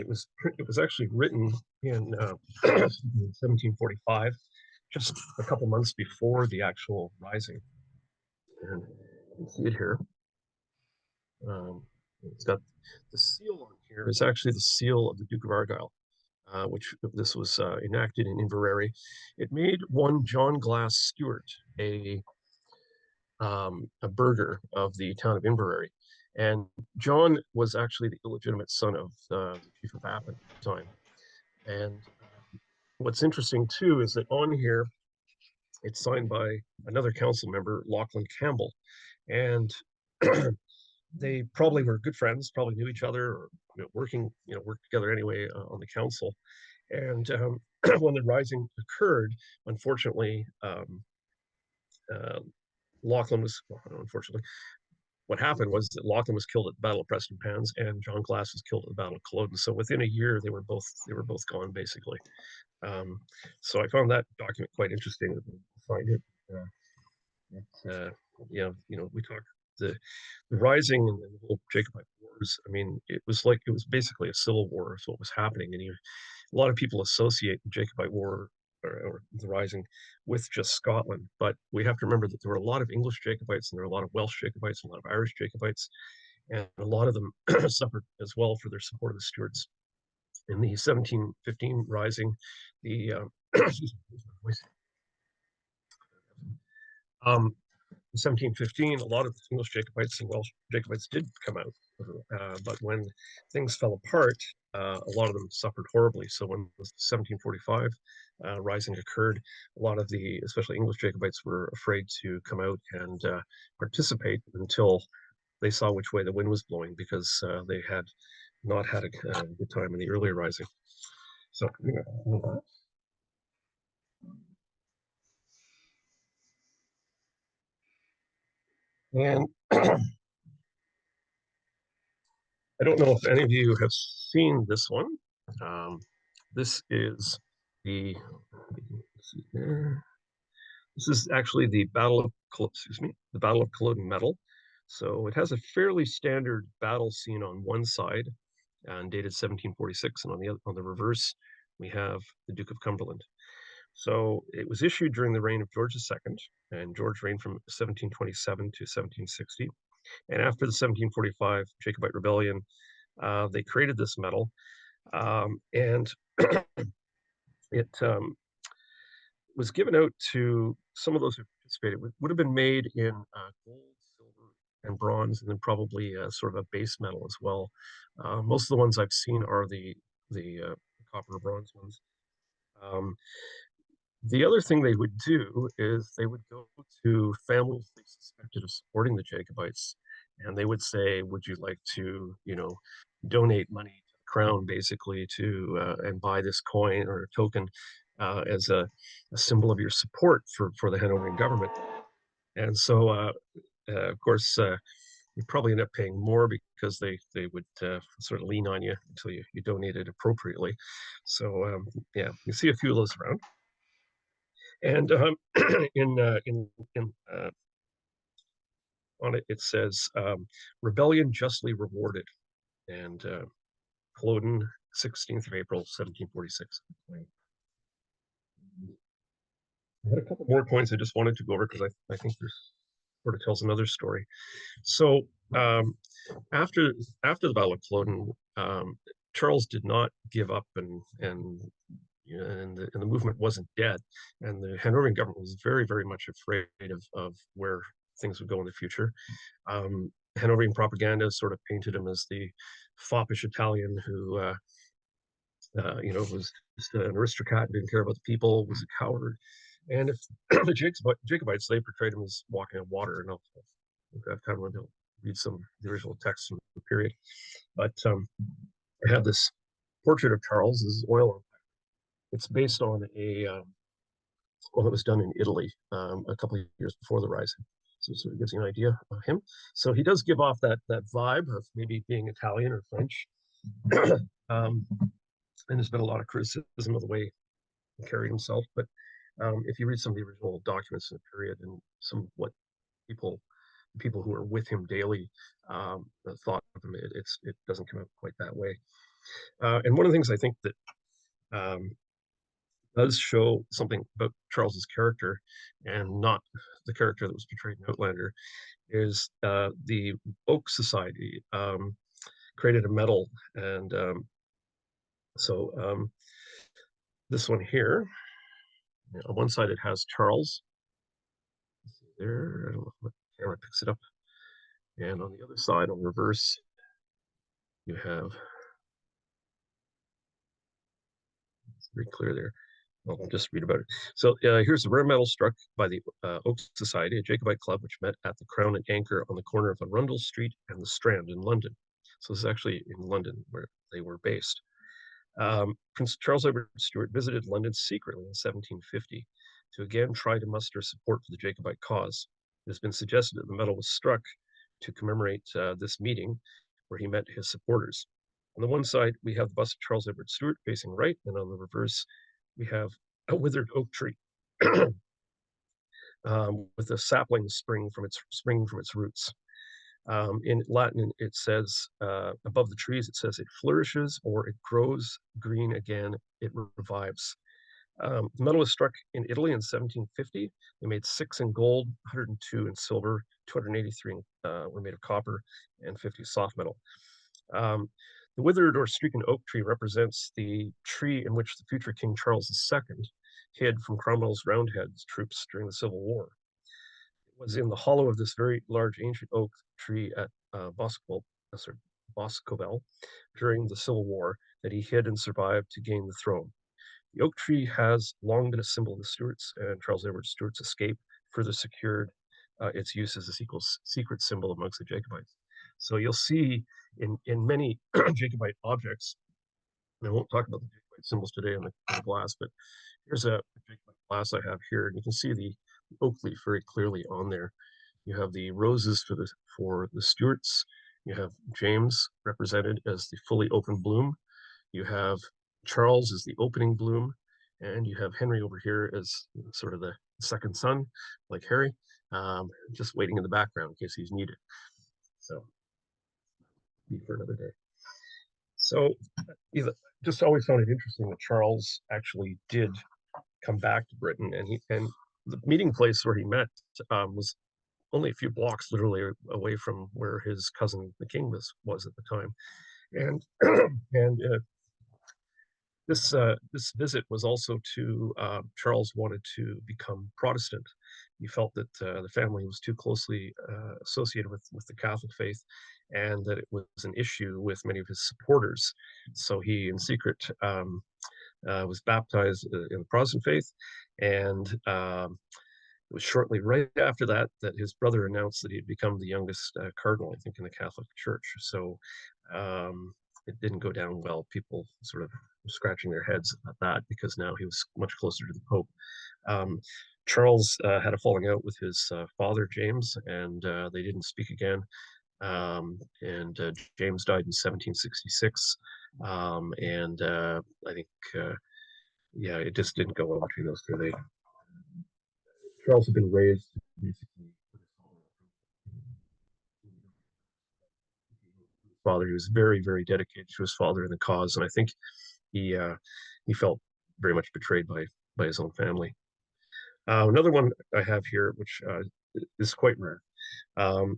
was actually written in 1745, just a couple months before the actual rising. And you can see it here. It's got the seal on here. It's actually the seal of the Duke of Argyll, which this was enacted in Inverary. It made one John Glass Stewart a burgher of the town of Inverary. And John was actually the illegitimate son of the chief of Appin at the time. And what's interesting too is that on here, it's signed by another council member, Lachlan Campbell. And they probably were good friends, probably knew each other, or worked together anyway on the council. And when the rising occurred, unfortunately, Lachlan was, unfortunately, what happened was that Lachlan was killed at the Battle of Prestonpans, and John Glass was killed at the Battle of Culloden. So within a year, they were both gone, basically. So I found that document quite interesting. Find it. We talked the rising and the whole Jacobite wars. I mean, it was basically a civil war. Is what was happening, and a lot of people associate the Jacobite war or the rising with just Scotland, but we have to remember that there were a lot of English Jacobites and there were a lot of Welsh Jacobites and a lot of Irish Jacobites, and a lot of them suffered as well for their support of the Stuarts. In the 1715 rising, the 1715, a lot of English Jacobites and Welsh Jacobites did come out, but when things fell apart, a lot of them suffered horribly. So when the 1745 rising occurred, a lot of especially English Jacobites, were afraid to come out and participate until they saw which way the wind was blowing, because they had not had a good time in the earlier rising. So and I don't know if any of you have seen this one. This is the this is actually the Battle of Culloden medal. So it has a fairly standard battle scene on one side, and dated 1746, and on the reverse we have the Duke of Cumberland. So it was issued during the reign of George II, and George reigned from 1727 to 1760. And after the 1745 Jacobite rebellion, they created this medal, and it was given out to some of those who participated. It would have been made in gold, silver, and bronze, and then probably sort of a base metal as well. Most of the ones I've seen are the copper or bronze ones. The other thing they would do is they would go to families they suspected of supporting the Jacobites, and they would say, "Would you like to, donate money to the crown, basically, to and buy this coin or token as a symbol of your support for the Hanoverian government?" And so, of course, you probably end up paying more, because they would sort of lean on you until you donated appropriately. So yeah, you see a few of those around. And on it, it says, "Rebellion justly rewarded," and Culloden, 16th of April, 1746. I had a couple more points I just wanted to go over, because I think this sort of tells another story. So after the Battle of Culloden, Charles did not give up and and the movement wasn't dead. And the Hanoverian government was very, very much afraid of where things would go in the future. Hanoverian propaganda sort of painted him as the foppish Italian who, was just an aristocrat, didn't care about the people, was a coward. And if the Jacobites, they portrayed him as walking on water. And I've time to read some of the original texts from the period. But I have this portrait of Charles. This is oil. It's based on that was done in Italy a couple of years before the Rising. So it sort of gives you an idea of him. So he does give off that vibe of maybe being Italian or French. And there's been a lot of criticism of the way he carried himself. But if you read some of the original documents in the period and some of what people who are with him daily thought of him, it doesn't come out quite that way. And one of the things I think that does show something about Charles's character and not the character that was portrayed in Outlander is the Oak Society created a medal. And so this one here, on one side it has Charles. There, I don't know if the camera picks it up. And on the other side, on reverse, you have, it's very clear there. I'll just read about it. So here's the rare medal struck by the Oak Society, a Jacobite club which met at the Crown and Anchor on the corner of Arundel Street and the Strand in London. So this is actually in London where they were based. Prince Charles Edward Stewart visited London secretly in 1750 to again try to muster support for the Jacobite cause. It has been suggested that the medal was struck to commemorate this meeting where he met his supporters. On the one side, we have the bust of Charles Edward Stewart facing right, and on the reverse, we have a withered oak tree with a sapling spring from its roots. In Latin, it says above the trees, it says it flourishes or it grows green again, it revives. The medal was struck in Italy in 1750. They made 6 in gold, 102 in silver, 283 were made of copper, and 50 soft metal. The withered or streaking oak tree represents the tree in which the future King Charles II hid from Cromwell's Roundheads troops during the Civil War. It was in the hollow of this very large ancient oak tree at Boscobel during the Civil War that he hid and survived to gain the throne. The oak tree has long been a symbol of the Stuarts, and Charles Edward Stuart's escape further secured its use as a secret symbol amongst the Jacobites. So you'll see in many Jacobite objects, and I won't talk about the Jacobite symbols today on the glass, but here's a Jacobite glass I have here, and you can see the oak leaf very clearly on there. You have the roses for the Stuarts. You have James represented as the fully open bloom. You have Charles as the opening bloom, and you have Henry over here as sort of the second son, like Harry, just waiting in the background in case he's needed. So, be for another day. So, just always found it interesting that Charles actually did come back to Britain, and the meeting place where he met was only a few blocks, literally, away from where his cousin, the king, was at the time, and this visit was also to Charles wanted to become Protestant. He felt that the family was too closely associated with the Catholic faith, and that it was an issue with many of his supporters. So he, in secret, was baptized in the Protestant faith, and it was shortly right after that that his brother announced that he had become the youngest cardinal, I think, in the Catholic Church. So it didn't go down well. People sort of scratching their heads at that because now he was much closer to the Pope. Charles had a falling out with his father, James, and they didn't speak again. James died in 1766. And I think, yeah, it just didn't go well between those two. Charles had been raised basically father. He was very, very dedicated to his father and the cause, and I think he felt very much betrayed by his own family. Another one I have here, which is quite rare,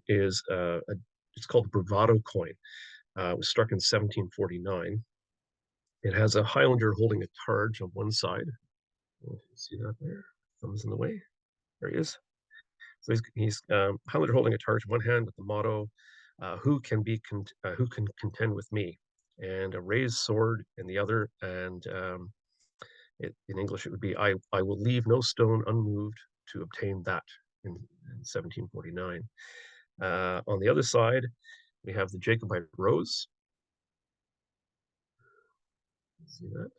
is it's called the Bravado coin. It was struck in 1749, It has a Highlander holding a targe on one side. You see that there? Thumbs in the way. There he is. So he's Highlander holding a targe in one hand with the motto, who can contend with me? And a raised sword in the other. And in English, it would be, I will leave no stone unmoved to obtain that in 1749. On the other side, we have the Jacobite rose. See that?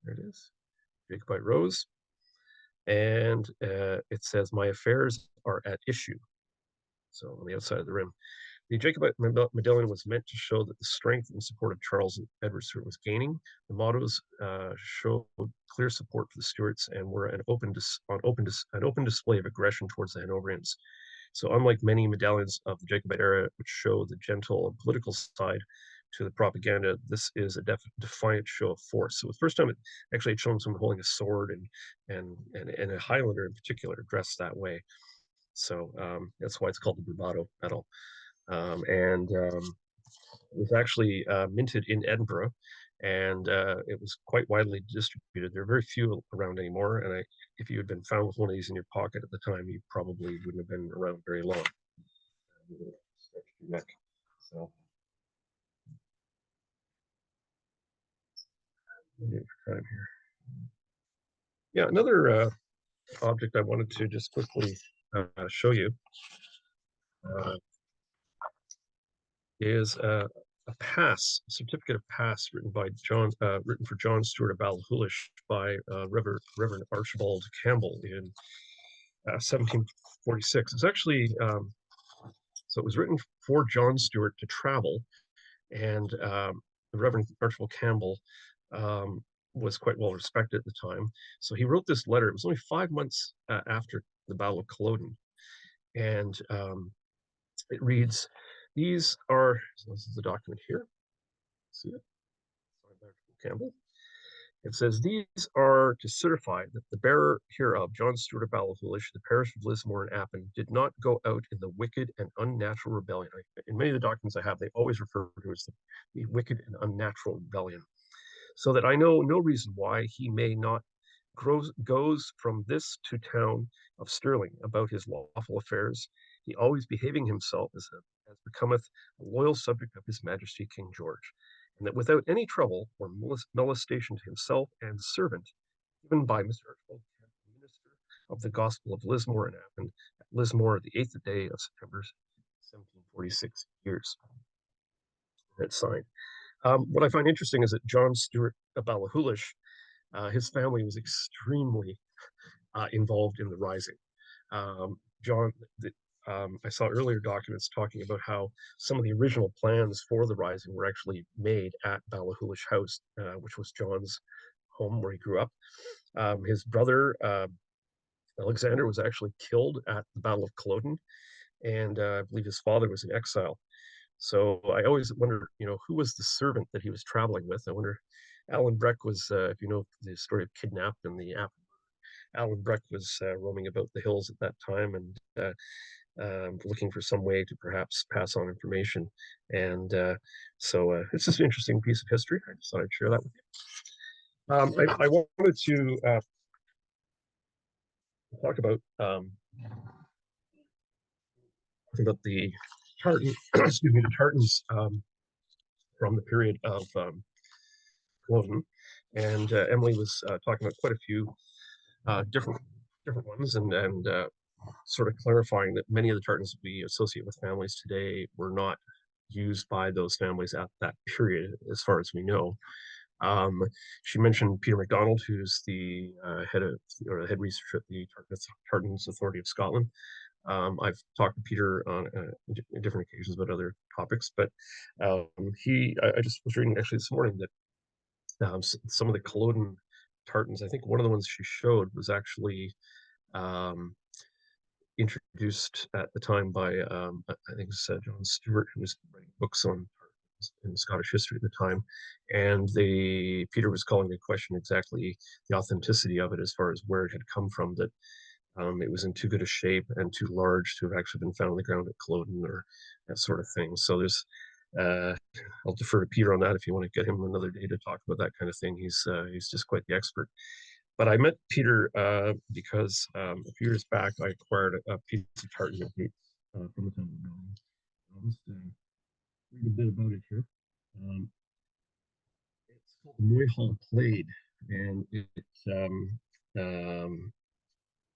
There it is. Jacobite rose. And it says, my affairs are at issue. So on the outside of the rim. The Jacobite medallion was meant to show that the strength and support of Charles and Edward Stuart was gaining. The mottos showed clear support for the Stuarts and were an open display of aggression towards the Hanoverians. So unlike many medallions of the Jacobite era, which show the gentle and political side to the propaganda, this is a defiant show of force. So the first time it actually had shown someone holding a sword and a Highlander in particular dressed that way. So that's why it's called the bravado medal. It was actually minted in Edinburgh, and it was quite widely distributed. There are very few around anymore, and if you had been found with one of these in your pocket at the time, you probably wouldn't have been around very long. Stretch your neck. So, time here. Yeah, another object I wanted to just quickly show you is a certificate of pass written for John Stewart of Ballachulish by Reverend Archibald Campbell in 1746. It's actually so it was written for John Stewart to travel, and the Reverend Archibald Campbell was quite well respected at the time. So he wrote this letter. It was only 5 months after the Battle of Culloden, and it reads, this is the document here. See it? Signed by Archibald Campbell. It says, these are to certify that the bearer hereof, John Stewart of Ballachulish, the parish of Lismore and Appin, did not go out in the wicked and unnatural rebellion. In many of the documents I have, they always refer to it as the wicked and unnatural rebellion. So that I know no reason why he may not goes from this to town of Stirling about his lawful affairs, he always behaving himself as becometh a loyal subject of his Majesty King George, and that without any trouble or molestation to himself and servant, given by Mr. Archibald, minister of the Gospel of Lismore and Appin, at Lismore the 8th day of September, 1746 years. That's signed. What I find interesting is that John Stewart of Ballachulish, his family was extremely involved in the rising. I saw earlier documents talking about how some of the original plans for the rising were actually made at Ballachulish House, which was John's home where he grew up. His brother, Alexander, was actually killed at the Battle of Culloden, and I believe his father was in exile. So I always wonder, who was the servant that he was traveling with? I wonder, Alan Breck was, if you know the story of Kidnapped and the Appin, Alan Breck was roaming about the hills at that time and looking for some way to perhaps pass on information. And so it's just an interesting piece of history. I just thought I'd share that with you. I wanted to talk about the Tartan, excuse me, the Tartans from the period of Culloden, and Emily was talking about quite a few different ones, and sort of clarifying that many of the Tartans we associate with families today were not used by those families at that period, as far as we know. She mentioned Peter MacDonald, who's the head researcher at the Tartans Authority of Scotland. I've talked to Peter on different occasions about other topics, but I just was reading actually this morning that some of the Culloden Tartans, I think one of the ones she showed was actually introduced at the time by I think it's John Stewart, who was writing books on in Scottish history at the time, and Peter was calling into question exactly the authenticity of it as far as where it had come from, that it was in too good a shape and too large to have actually been found on the ground at Culloden or that sort of thing. So there's I'll defer to Peter on that if you want to get him another day to talk about that kind of thing. He's just quite the expert. But I met Peter because a few years back I acquired a piece of tartan from the town of Culloden. I'll just read a bit about it here. It's called the Moy Hall Plaid, and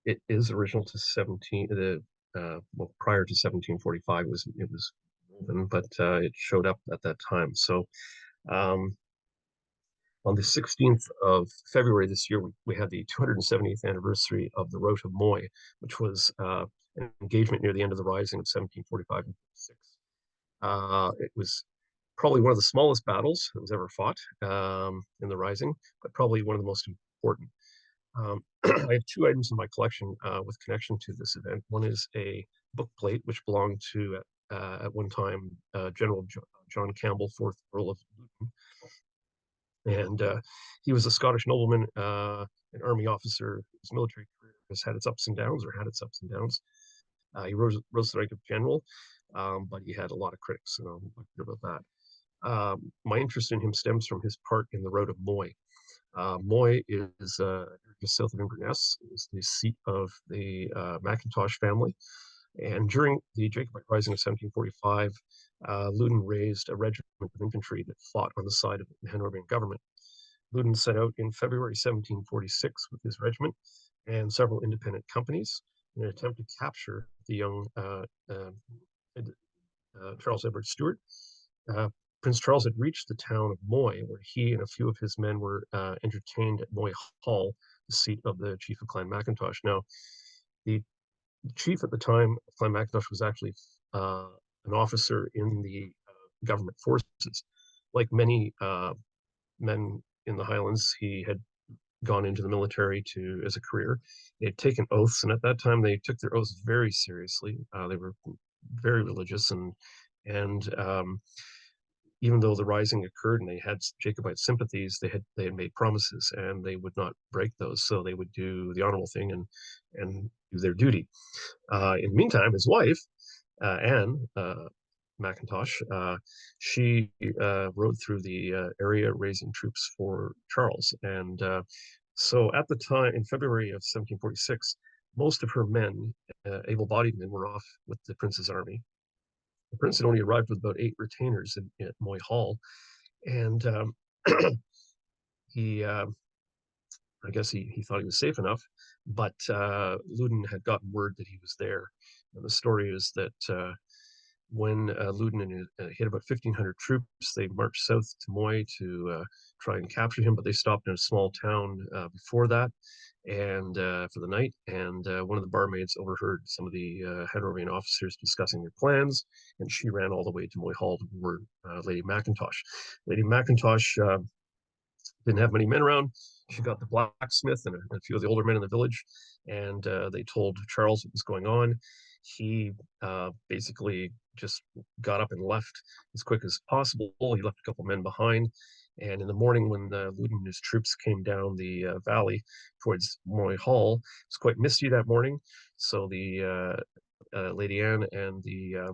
it is original to well, prior to 1745. It was woven, but it showed up at that time. So on the 16th of February this year, we had the 270th anniversary of the Rout of Moy, which was an engagement near the end of the Rising of 1745 and 46. It was probably one of the smallest battles that was ever fought in the Rising, but probably one of the most important. I have two items in my collection with connection to this event. One is a book plate, which belonged to, at one time, General John Campbell, 4th Earl of Luton. And he was a Scottish nobleman, an army officer. His military career has had its ups and downs, or had its ups and downs. He rose to the rank of general, but he had a lot of critics, and I'll talk about that. My interest in him stems from his part in the Rout of Moy. Moy is just south of Inverness. It was the seat of the Mackintosh family. And during the Jacobite Rising of 1745, Loudon raised a regiment of infantry that fought on the side of the Hanoverian government. Loudon set out in February 1746 with his regiment and several independent companies in an attempt to capture the young Charles Edward Stewart. Prince Charles had reached the town of Moy, where he and a few of his men were entertained at Moy Hall, the seat of the chief of Clan Mackintosh. Now, the chief at the time of Clan Mackintosh was actually an officer in the government forces. Like many men in the Highlands, he had gone into the military as a career. They had taken oaths, and at that time they took their oaths very seriously. They were very religious, and even though the Rising occurred and they had Jacobite sympathies, they had made promises and they would not break those. So they would do the honorable thing and do their duty. In the meantime, his wife, Anne Mackintosh, she rode through the area raising troops for Charles. And so at the time, in February of 1746, most of her men, able-bodied men, were off with the prince's army. The prince had only arrived with about 8 retainers at Moy Hall, and he, I guess he thought he was safe enough, but Loudon had gotten word that he was there. And the story is that when Loudon hit about 1,500 troops, they marched south to Moy to try and capture him, but they stopped in a small town before that, and for the night. And one of the barmaids overheard some of the Hanoverian officers discussing their plans, and she ran all the way to Moy Hall to warn Lady Mackintosh. Lady Mackintosh didn't have many men around. She got the blacksmith and a few of the older men in the village, and they told Charles what was going on. He basically just got up and left as quick as possible. He left a couple men behind. And in the morning, when Loudon and his troops came down the valley towards Moy Hall, it was quite misty that morning. So the Lady Anne and the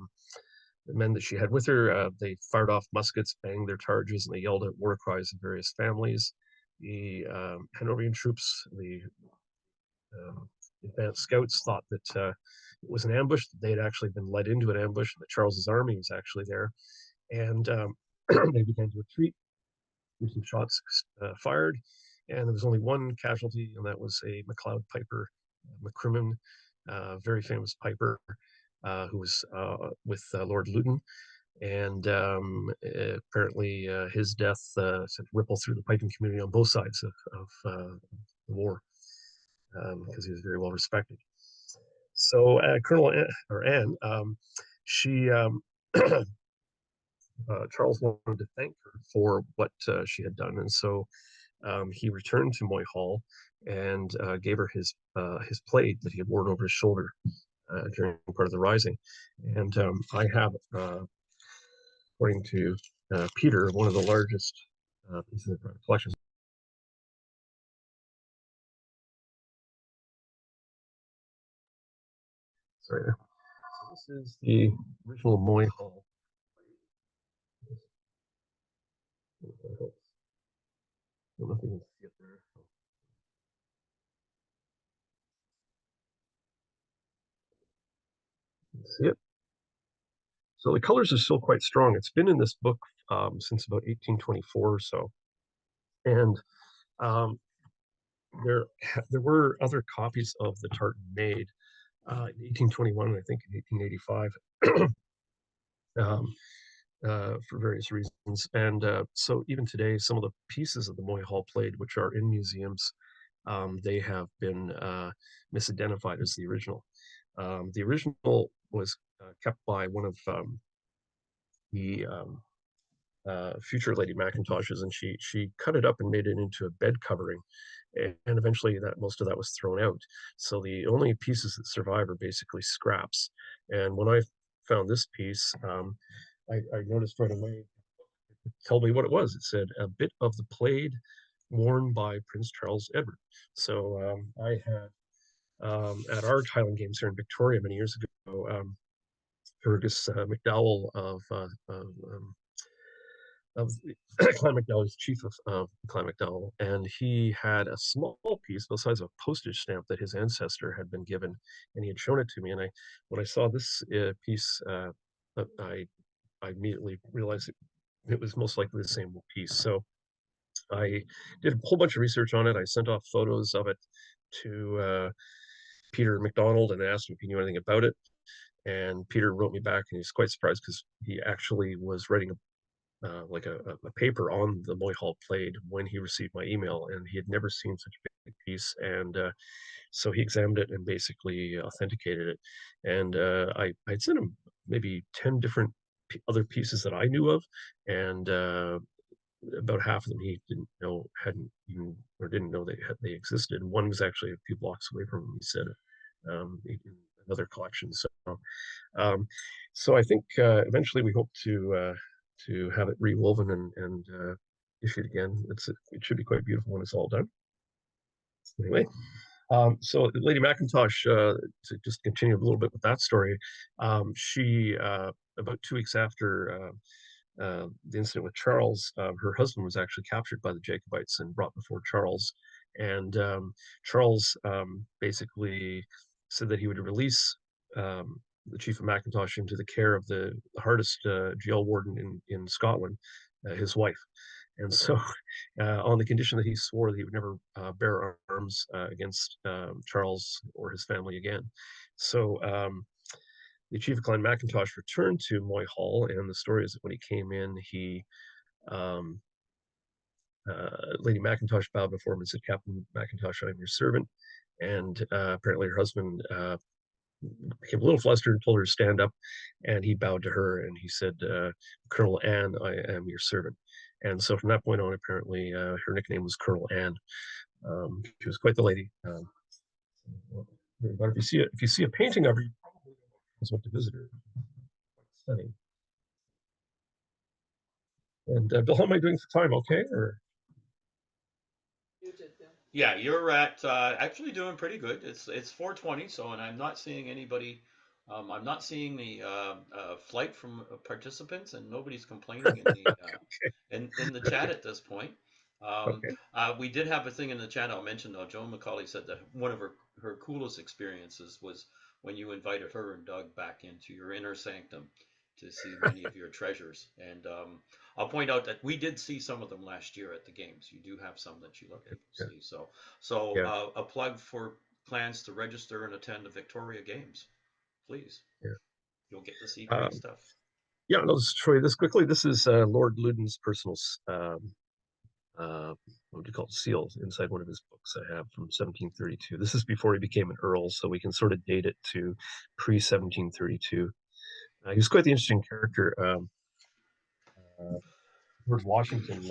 men that she had with her, they fired off muskets, banged their charges, and they yelled out war cries of various families. The Hanoverian troops, the advanced scouts, thought that it was an ambush. They had actually been led into an ambush, and that Charles's army was actually there. And they began to retreat. Some shots fired, and there was only one casualty, and that was a MacLeod piper, McCrimmon, very famous piper, who was with Lord Loudon. And apparently his death sent ripple through the piping community on both sides of the war, because he was very well respected. So Colonel Anne, she Charles wanted to thank her for what she had done, and so he returned to Moy Hall and gave her his plaid that he had worn over his shoulder during part of the Rising. And I have, according to Peter, one of the largest pieces of private collections. Sorry. So this is the original Moy Hall. That helps. I don't know if you can see it there. See it? So the colors are still quite strong. It's been in this book since about 1824 or so. And um, there were other copies of the tartan made in 1821 and I think in 1885 for various reasons. And so even today, some of the pieces of the Moy Hall Plaid, which are in museums, they have been misidentified as the original. The original was kept by one of the future Lady Macintoshes, and she cut it up and made it into a bed covering, and eventually that most of that was thrown out. So the only pieces that survive are basically scraps. And when I found this piece, I noticed right away. It told me what it was. It said a bit of the plaid worn by Prince Charles Edward. So I had at our Highland Games here in Victoria many years ago, Fergus McDowell of Clan McDowell, is chief of Clan McDowell, and he had a small piece, the size of a postage stamp, that his ancestor had been given, and he had shown it to me. And when I saw this piece, I immediately realized it was most likely the same piece. So I did a whole bunch of research on it. I sent off photos of it to Peter McDonald and asked him if he knew anything about it. And Peter wrote me back, and he's quite surprised because he actually was writing a paper on the Moy Hall Plaid when he received my email, and he had never seen such a big piece. And so he examined it and basically authenticated it. And I'd sent him maybe 10 different other pieces that I knew of, and about half of them he hadn't even, or didn't know they existed. And one was actually a few blocks away from him, he said, in another collection. So I think eventually we hope to have it rewoven and issued again. It should be quite beautiful when it's all done. Anyway, so Lady Macintosh, to just continue a little bit with that story, she about 2 weeks after the incident with Charles, her husband was actually captured by the Jacobites and brought before Charles. And Charles basically said that he would release the chief of Macintosh into the care of the hardest jail warden in Scotland, his wife. And so, on the condition that he swore that he would never bear arms against Charles or his family again. So, the chief of Clan Macintosh returned to Moy Hall, and the story is that when he came in, Lady Macintosh bowed before him and said, "Captain Macintosh, I am your servant." And apparently her husband became a little flustered and told her to stand up, and he bowed to her and he said, "Colonel Anne, I am your servant." And so from that point on, apparently her nickname was Colonel Anne. She was quite the lady. But if you see a painting of her, you probably want to visit her. Quite stunning. And Bill, how am I doing for time? Okay, or? Yeah, you're at actually doing pretty good. It's 4:20, so, and I'm not seeing anybody. I'm not seeing the flight from participants, and nobody's complaining in the in the chat at this point. We did have a thing in the chat I'll mention though. Joan McCauley said that one of her coolest experiences was when you invited her and Doug back into your inner sanctum to see many of your treasures. And I'll point out that we did see some of them last year at the games. You do have some that you can see. So a plug for plans to register and attend the Victoria Games, please. Yeah. You'll get to see great stuff. Yeah, I'll just show you this quickly. This is Lord Loudoun's personal what do you call it, seals inside one of his books I have from 1732. This is before he became an earl, so we can sort of date it to pre-1732. He was quite the interesting character. George Washington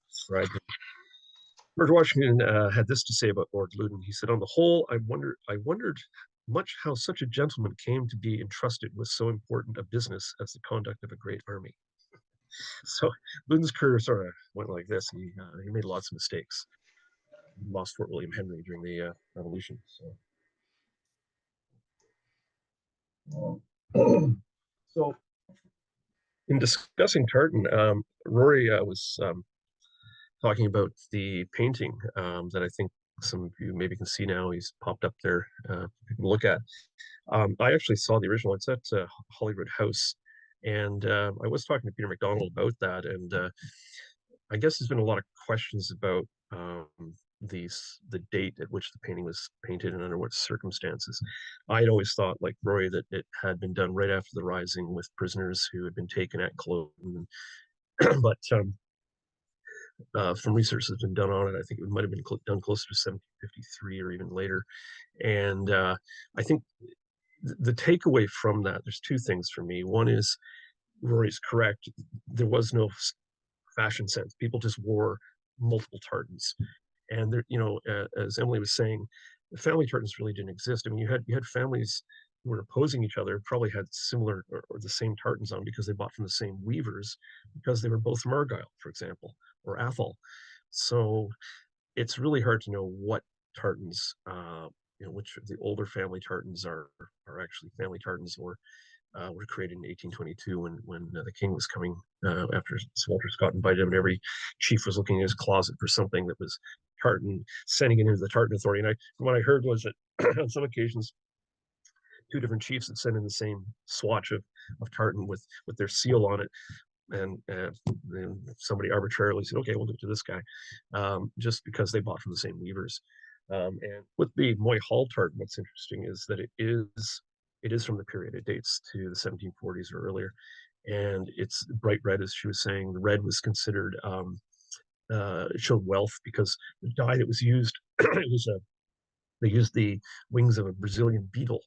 described him. George Washington had this to say about Lord Loudoun. He said, "On the whole, I wondered much how such a gentleman came to be entrusted with so important a business as the conduct of a great army." So Loudoun's career sort of went like this. He made lots of mistakes. He lost Fort William Henry during the Revolution. So, In discussing tartan, Rory was talking about the painting that I think some of you maybe can see now. He's popped up there. You can look at. I actually saw the original. It's at Holyrood House, and I was talking to Peter McDonald about that, and I guess there's been a lot of questions about the date at which the painting was painted and under what circumstances. I'd always thought, like Roy, that it had been done right after the Rising with prisoners who had been taken at Culloden. But from research that's been done on it, I think it might have been done closer to 1753 or even later. And I think the takeaway from that, there's two things for me. One is Rory's correct. There was no fashion sense. People just wore multiple tartans. And there, as Emily was saying, the family tartans really didn't exist. I mean, you had families who were opposing each other, probably had similar or the same tartans on because they bought from the same weavers, because they were both Margyle, for example, or Athol. So it's really hard to know what tartans, which of the older family tartans are actually family tartans, or were created in 1822 when the king was coming after Sir Walter Scott invited him, and every chief was looking in his closet for something that was tartan, sending it into the tartan authority. And from what I heard was that on some occasions, two different chiefs had sent in the same swatch of tartan with their seal on it. And then somebody arbitrarily said, okay, we'll give it to this guy, just because they bought from the same weavers. And with the Moy Hall tartan, what's interesting is that it is from the period. It dates to the 1740s or earlier, and it's bright red, as she was saying. The red was considered it showed wealth because the dye that was used it was they used the wings of a Brazilian beetle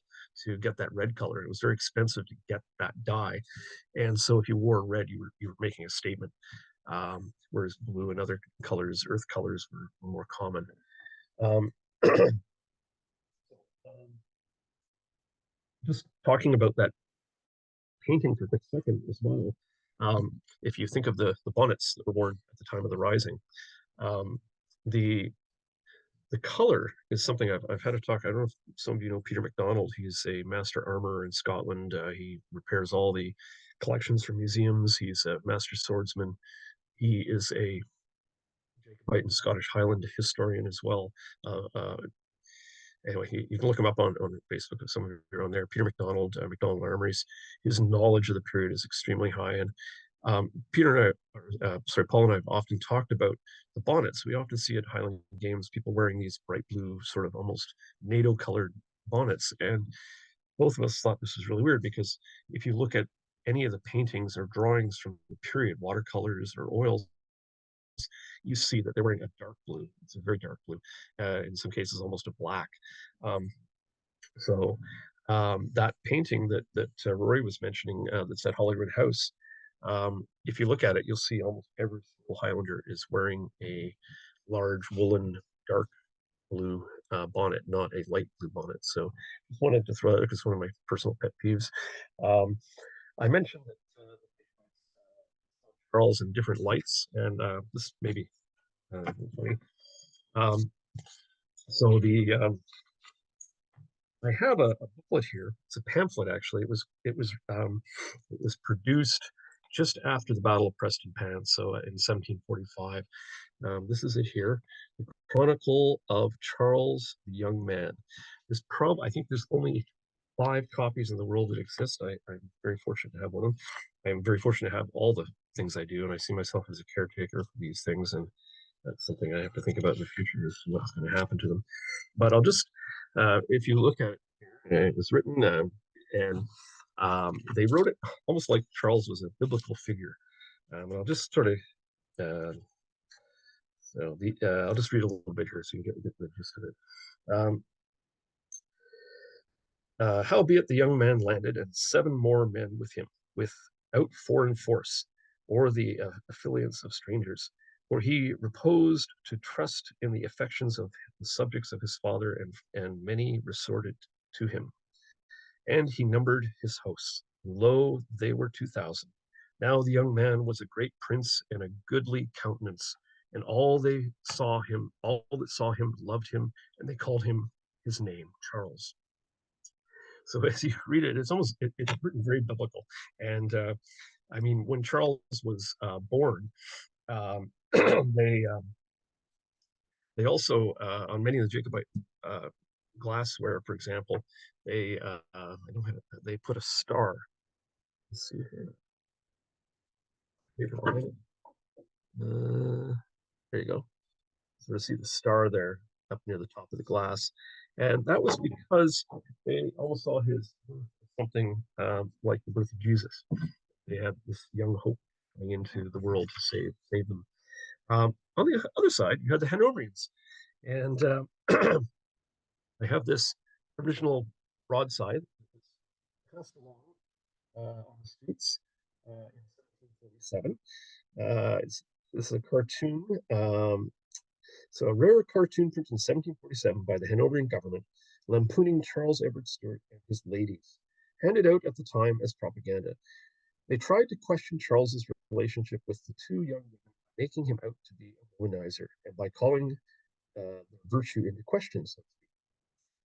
to get that red color. It was very expensive to get that dye, and so if you wore red, you were making a statement. Whereas blue and other colors, earth colors, were more common. Um, just talking about that painting for a quick second as well. If you think of the bonnets that were worn at the time of the Rising, um, the color is something I've had to talk. I don't know if some of you know Peter McDonald. He's a master armorer in Scotland. He repairs all the collections for museums. He's a master swordsman. He is a Jacobite and Scottish Highland historian as well. Anyway, you can look him up on Facebook if some of you are on there. Peter McDonald, McDonald Armories. His knowledge of the period is extremely high. And Paul and I have often talked about the bonnets. We often see at Highland Games people wearing these bright blue, sort of almost NATO colored bonnets. And both of us thought this was really weird because if you look at any of the paintings or drawings from the period, watercolors or oils, you see that they're wearing a dark blue. It's a very dark blue, in some cases almost a black. Um, so that painting that Rory was mentioning, that's at Holyrood House, if you look at it, you'll see almost every single Highlander is wearing a large woolen dark blue bonnet, not a light blue bonnet. So just wanted to throw that because it's one of my personal pet peeves. I mentioned that Charles in different lights, and this may be funny. So I have a booklet here. It's a pamphlet, actually. It was produced just after the Battle of Prestonpans, so in 1745. This is it here, the Chronicle of Charles the Young Man. I think there's only 5 copies in the world that exist. I'm very fortunate to have one of them. I'm very fortunate to have all the things I do, and I see myself as a caretaker for these things, and that's something I have to think about in the future, is what's going to happen to them. But I'll just, if you look at it, it was written, and they wrote it almost like Charles was a biblical figure. And I'll just sort of, I'll just read a little bit here so you get the gist of it. Howbeit the young man landed, and 7 more men with him, without foreign force, or the affiliates of strangers. For he reposed to trust in the affections of the subjects of his father, and many resorted to him. And he numbered his hosts. Lo, they were 2,000. Now the young man was a great prince and a goodly countenance, and all that saw him loved him, and they called him his name, Charles. So as you read it, it's written very biblical. And I mean, when Charles was born, they also on many of the Jacobite glassware, for example, they I don't have it, they put a star. Let's see here. There you go. So you see the star there up near the top of the glass, and that was because they almost saw his something like the birth of Jesus. They had this young hope coming into the world to save them. On the other side, you had the Hanoverians, and I have this original broadside that was passed along on the streets in 1747. This is a cartoon. So a rare cartoon printed in 1747 by the Hanoverian government, lampooning Charles Edward Stewart and his ladies, handed out at the time as propaganda. They tried to question Charles's relationship with the two young women, making him out to be a womanizer, and by calling their virtue into question, so to speak.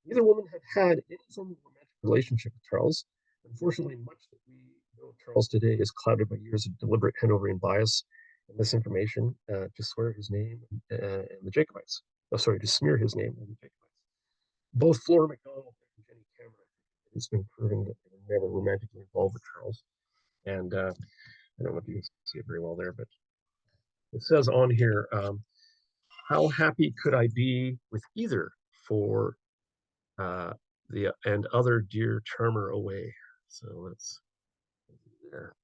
Neither woman had had any form of romantic relationship with Charles. Unfortunately, much that we know of Charles today is clouded by years of deliberate Hanoverian bias and misinformation to swear his name and the Jacobites. Oh, sorry, to smear his name and the Jacobites. Both Flora MacDonald and Jenny Cameron, it's been proven that they were never romantically involved with Charles. And I don't know if you can see it very well there, but it says on here, how happy could I be with either for the and other dear charmer away. So let's there.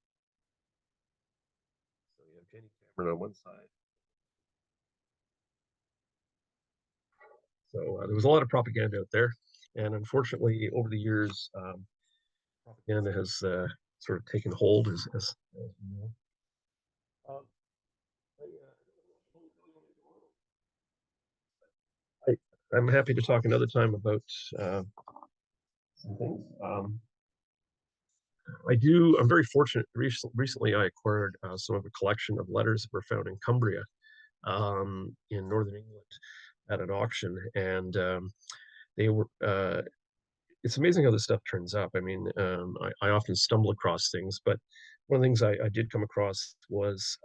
So you have Jenny Cameron on one side. So there was a lot of propaganda out there, and unfortunately, over the years, propaganda has sort of taken hold, as you know. I'm happy to talk another time about some things. I'm very fortunate. Recently, I acquired some of a collection of letters that were found in Cumbria, in northern England, at an auction, and they were. It's amazing how this stuff turns up. I mean, I often stumble across things, but one of the things I did come across was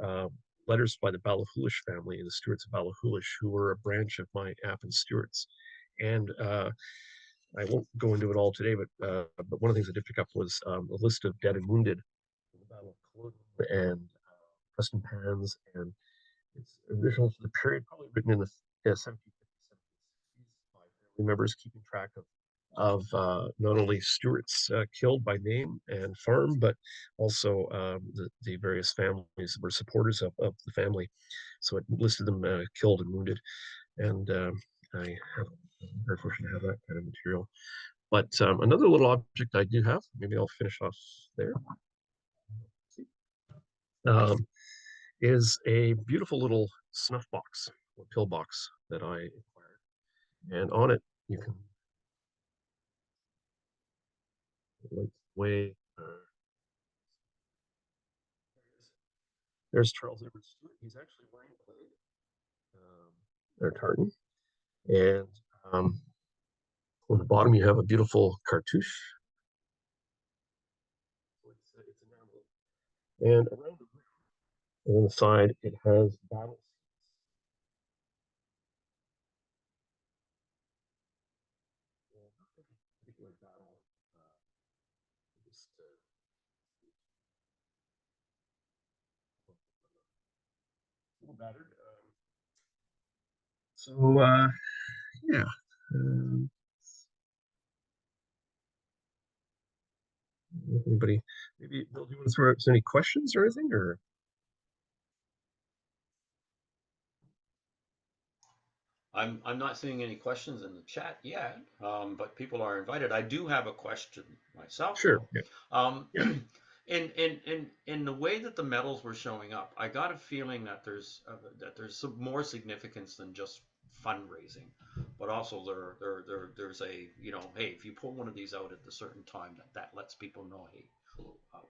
letters by the Ballachulish family, the Stewarts of Ballachulish, who were a branch of my Appin Stewarts, and I won't go into it all today, but one of the things I did pick up was a list of dead and wounded in the Battle of Culloden and Preston Pans, and it's original to the period, probably written in the 1750s, 1760s by family members keeping track of not only Stewarts killed by name and farm, but also the various families that were supporters of the family. So it listed them killed and wounded, and I'm very fortunate to have that kind of material. But another little object I do have, maybe I'll finish off there, is a beautiful little snuff box or pill box that I acquired. And on it, you can light way. There's Charles Edward Stewart. He's actually wearing a plaid. They're tartan. And on the bottom, you have a beautiful cartouche. It's enamel. And around the rim, and on the side, it has battle particular battle. Just a little battered. So yeah. Anybody? Maybe Bill, do you want to throw out any questions or anything, or? I'm not seeing any questions in the chat yet, but people are invited. I do have a question myself. Sure. Yeah. Yeah. In the way that the medals were showing up, I got a feeling that there's some more significance than just fundraising, but also there's a, hey, if you pull one of these out at a certain time, that lets people know, hey,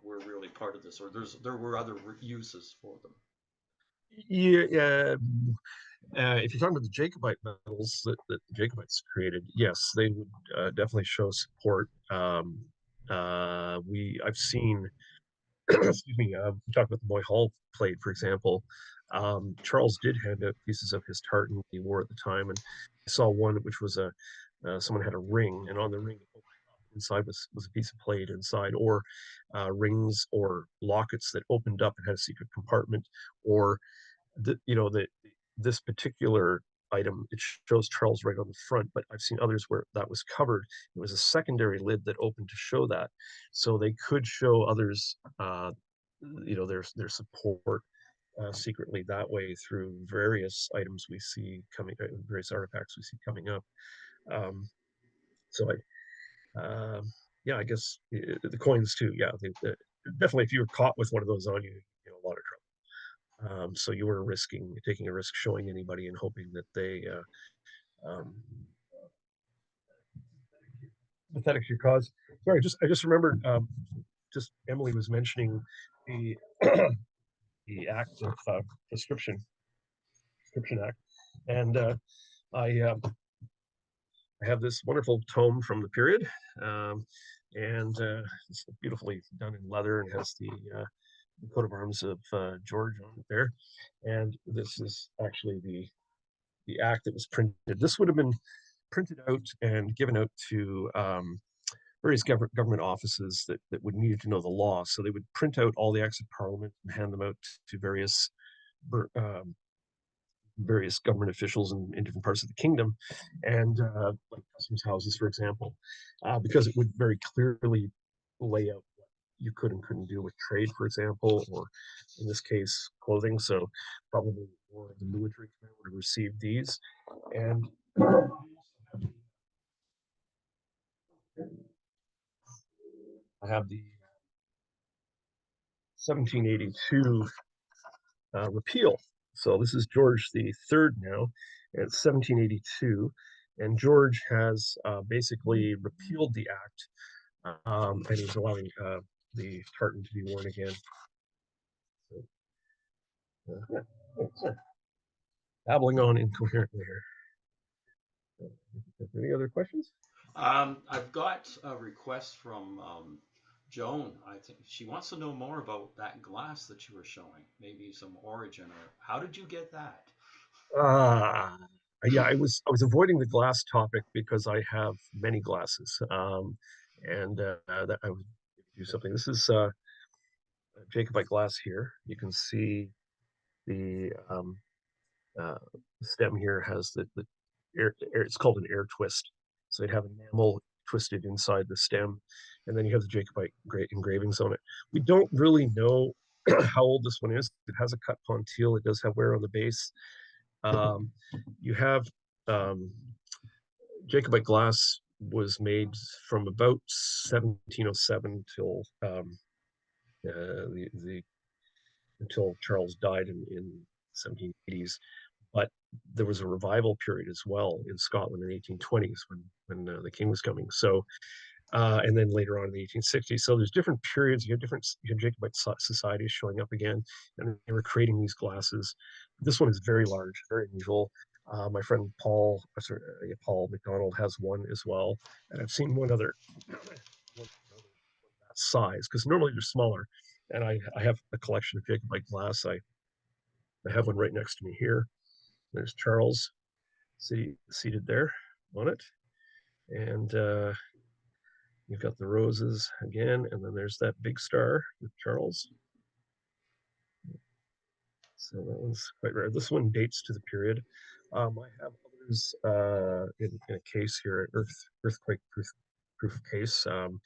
we're really part of this, or there were other uses for them. Yeah. If you're talking about the Jacobite medals that the Jacobites created, yes, they would definitely show support. I've seen excuse me, we talked about the Moy Hall plate, for example. Charles did hand out pieces of his tartan he wore at the time, and I saw one which was someone had a ring, and on the ring inside was a piece of plate inside, or rings or lockets that opened up and had a secret compartment, or this particular item, it shows Charles right on the front, but I've seen others where that was covered. It was a secondary lid that opened to show that, so they could show others, their support secretly that way through various items we see coming, various artifacts we see coming up. Um, so yeah, I guess the coins too. Yeah, definitely if you were caught with one of those on you, a lot of trouble. So you were taking a risk showing anybody and hoping that they pathetic to your cause. Sorry, I just remembered. Just Emily was mentioning the the Act of Prescription Act, and I have this wonderful tome from the period, and it's beautifully done in leather and has the coat of arms of George on it there. And this is actually the act that was printed. This would have been printed out and given out to various government offices that would need to know the law. So they would print out all the acts of parliament and hand them out to various government officials in different parts of the kingdom, and like customs houses, for example, because it would very clearly lay out what you could and couldn't do with trade, for example, or in this case, clothing. So probably more of the military command would have received these. And I have the 1782 repeal. So this is George the Third now. It's 1782, and George has basically repealed the act, and he's allowing the tartan to be worn again. So, babbling on incoherently here. Any other questions? I've got a request from Joan. I think she wants to know more about that glass that you were showing, maybe some origin, or how did you get that? Yeah, I was avoiding the glass topic because I have many glasses, and that I would do something. This is Jacobite glass here. You can see the stem here has the air, it's called an air twist. So they'd have enamel twisted inside the stem, and then you have the Jacobite engravings on it. We don't really know how old this one is. It has a cut pontile. It does have wear on the base. You have Jacobite glass was made from about 1707 till until Charles died in 1780s. But there was a revival period as well in Scotland in the 1820s when the king was coming. So, and then later on in the 1860s. So there's different periods. You have Jacobite societies showing up again, and they were creating these glasses. This one is very large, very unusual. My friend Paul McDonald has one as well, and I've seen one other that size, because normally they're smaller. And I have a collection of Jacobite glass. I have one right next to me here. There's Charles seated there on it, and you've got the roses again, and then there's that big star with Charles. So that one's quite rare. This one dates to the period. I have others in a case here, earthquake proof case, and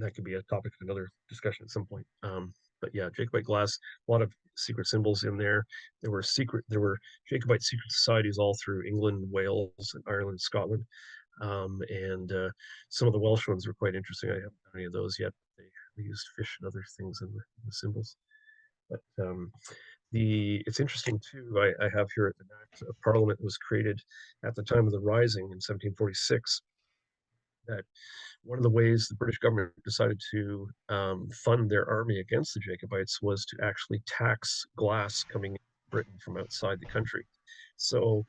that could be a topic of another discussion at some point. But yeah, Jacobite glass, a lot of secret symbols in there. There were Jacobite secret societies all through England, Wales, and Ireland, Scotland. And some of the Welsh ones were quite interesting. I haven't done any of those yet. They used fish and other things in the symbols. But it's interesting too. I have here at the Act of Parliament was created at the time of the Rising in 1746. That one of the ways the British government decided to fund their army against the Jacobites was to actually tax glass coming in Britain from outside the country. So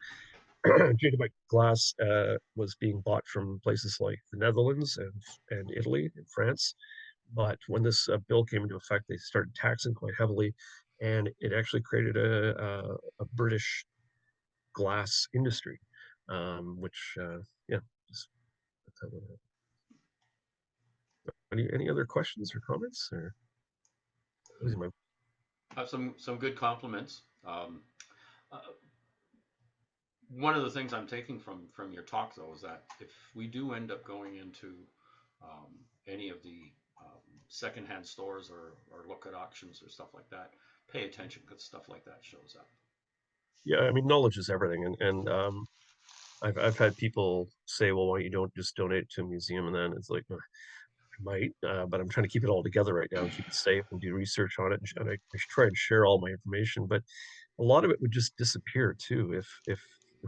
Jacobite glass was being bought from places like the Netherlands and Italy and France, But when this bill came into effect, they started taxing quite heavily, and it actually created a British glass industry, which yeah. Just, that's how it any other questions or comments? Or losing my Some good compliments. Uh, One of the things I'm taking from your talk, though, is that if we do end up going into any of the secondhand stores or look at auctions or stuff like that, pay attention because stuff like that shows up. yeah, I mean, knowledge is everything, and I've had people say, well, why you don't just donate it to a museum? And then it's like, I might, but I'm trying to keep it all together right now and keep it safe and do research on it. And I try and share all my information, but a lot of it would just disappear too if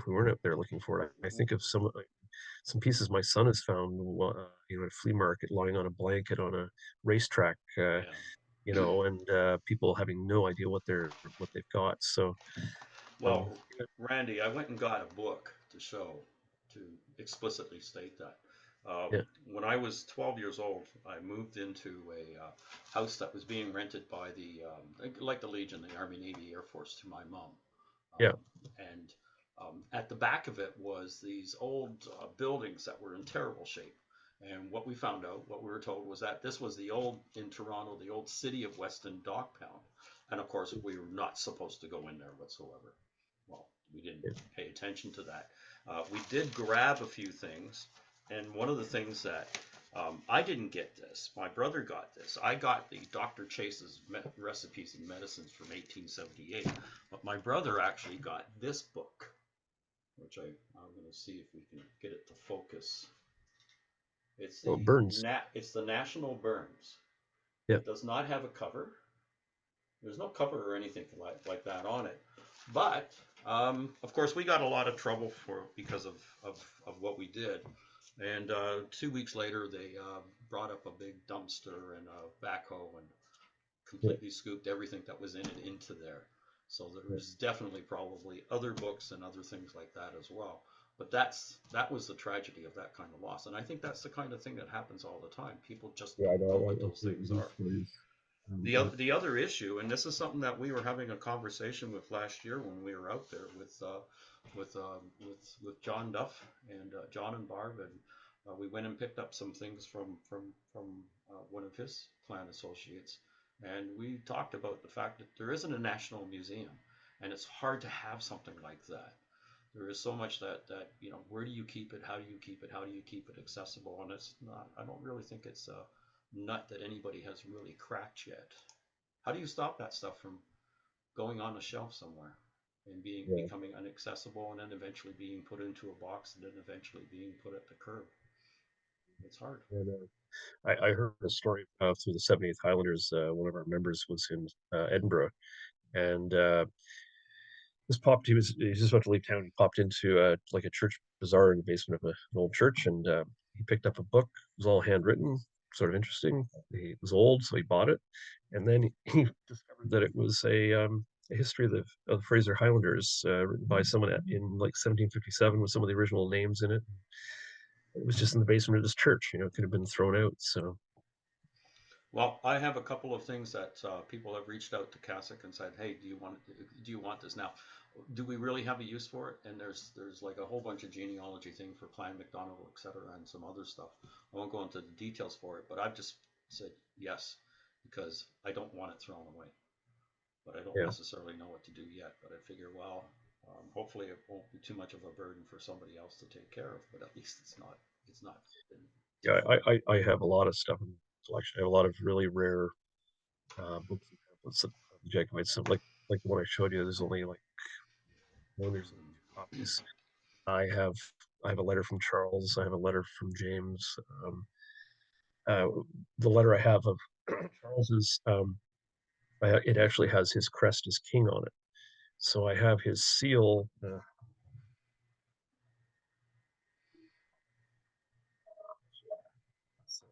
we weren't out there looking for it. I think of some pieces my son has found, at a flea market, lying on a blanket on a racetrack, Yeah. and people having no idea what they've got. So, um, Well, Randy, I went and got a book to show to explicitly state that. yeah, When I was 12 years old, I moved into a house that was being rented by like the Legion, the Army, Navy, Air Force, to my mom. yeah, And at the back of it was these old buildings that were in terrible shape. And what we found out, what we were told, was that this was in Toronto, the old City of Weston Dock Pound. And of course, we were not supposed to go in there whatsoever. Well, we didn't yeah. pay attention to that. We did grab a few things, and one of the things that I didn't get this, my brother got this. I got the Dr. Chase's recipes and medicines from 1878, but my brother actually got this book, which I'm going to see if we can get it to focus. It's Well, Burns. it's the National Burns. Yeah, It does not have a cover. There's no cover or anything like that on it. But of course, we got a lot of trouble because of what we did. And 2 weeks later, they brought up a big dumpster and a backhoe and yeah, completely scooped everything that was in it into there. So there yeah. was definitely probably other books and other things like that as well. But that was the tragedy of that kind of loss. And I think that's the kind of thing that happens all the time. People just Yeah, I don't know know. what those things are. The other issue, and this is something that we were having a conversation with last year when we were out there with John Duff and John and Barb, and we went and picked up some things from one of his clan associates, and we talked about the fact that there isn't a national museum, and it's hard to have something like that. There is so much that where do you keep it? How do you keep it? How do you keep it accessible? And it's not. I don't really think it's a nut that anybody has really cracked yet. How do you stop that stuff from going on a shelf somewhere and Yeah. becoming inaccessible and then eventually being put into a box and then eventually being put at the curb? It's hard. And, I heard a story through the 78th Highlanders. One of our members was in Edinburgh, and he was just about to leave town. He popped into like a church bazaar in the basement of an old church, and he picked up a book. It was all handwritten, sort of interesting. It was old, so he bought it, and then he discovered that it was a history of the Fraser Highlanders, written by someone in like 1757 with some of the original names in it. It was just in the basement of this church. It could have been thrown out. So Well, I have a couple of things that people have reached out to Cassoc and said, "Hey, do you want this now? Do we really have a use for it?" And there's like a whole bunch of genealogy thing for Clan MacDonald, etc., and some other stuff. I won't go into the details for it, but I've just said yes because I don't want it thrown away, but I don't yeah, necessarily know what to do yet. But I figure, well, hopefully it won't be too much of a burden for somebody else to take care of. But at least it's not been yeah, taken. I have a lot of stuff in the collection. I have a lot of really rare books and pamphlets of the Jacobites. So like the one I showed you, there's only like there's only two copies. I have I have a letter from Charles. I have a letter from James. Um, uh, the letter I have of Charles's, it actually has his crest as king on it. So I have his seal. So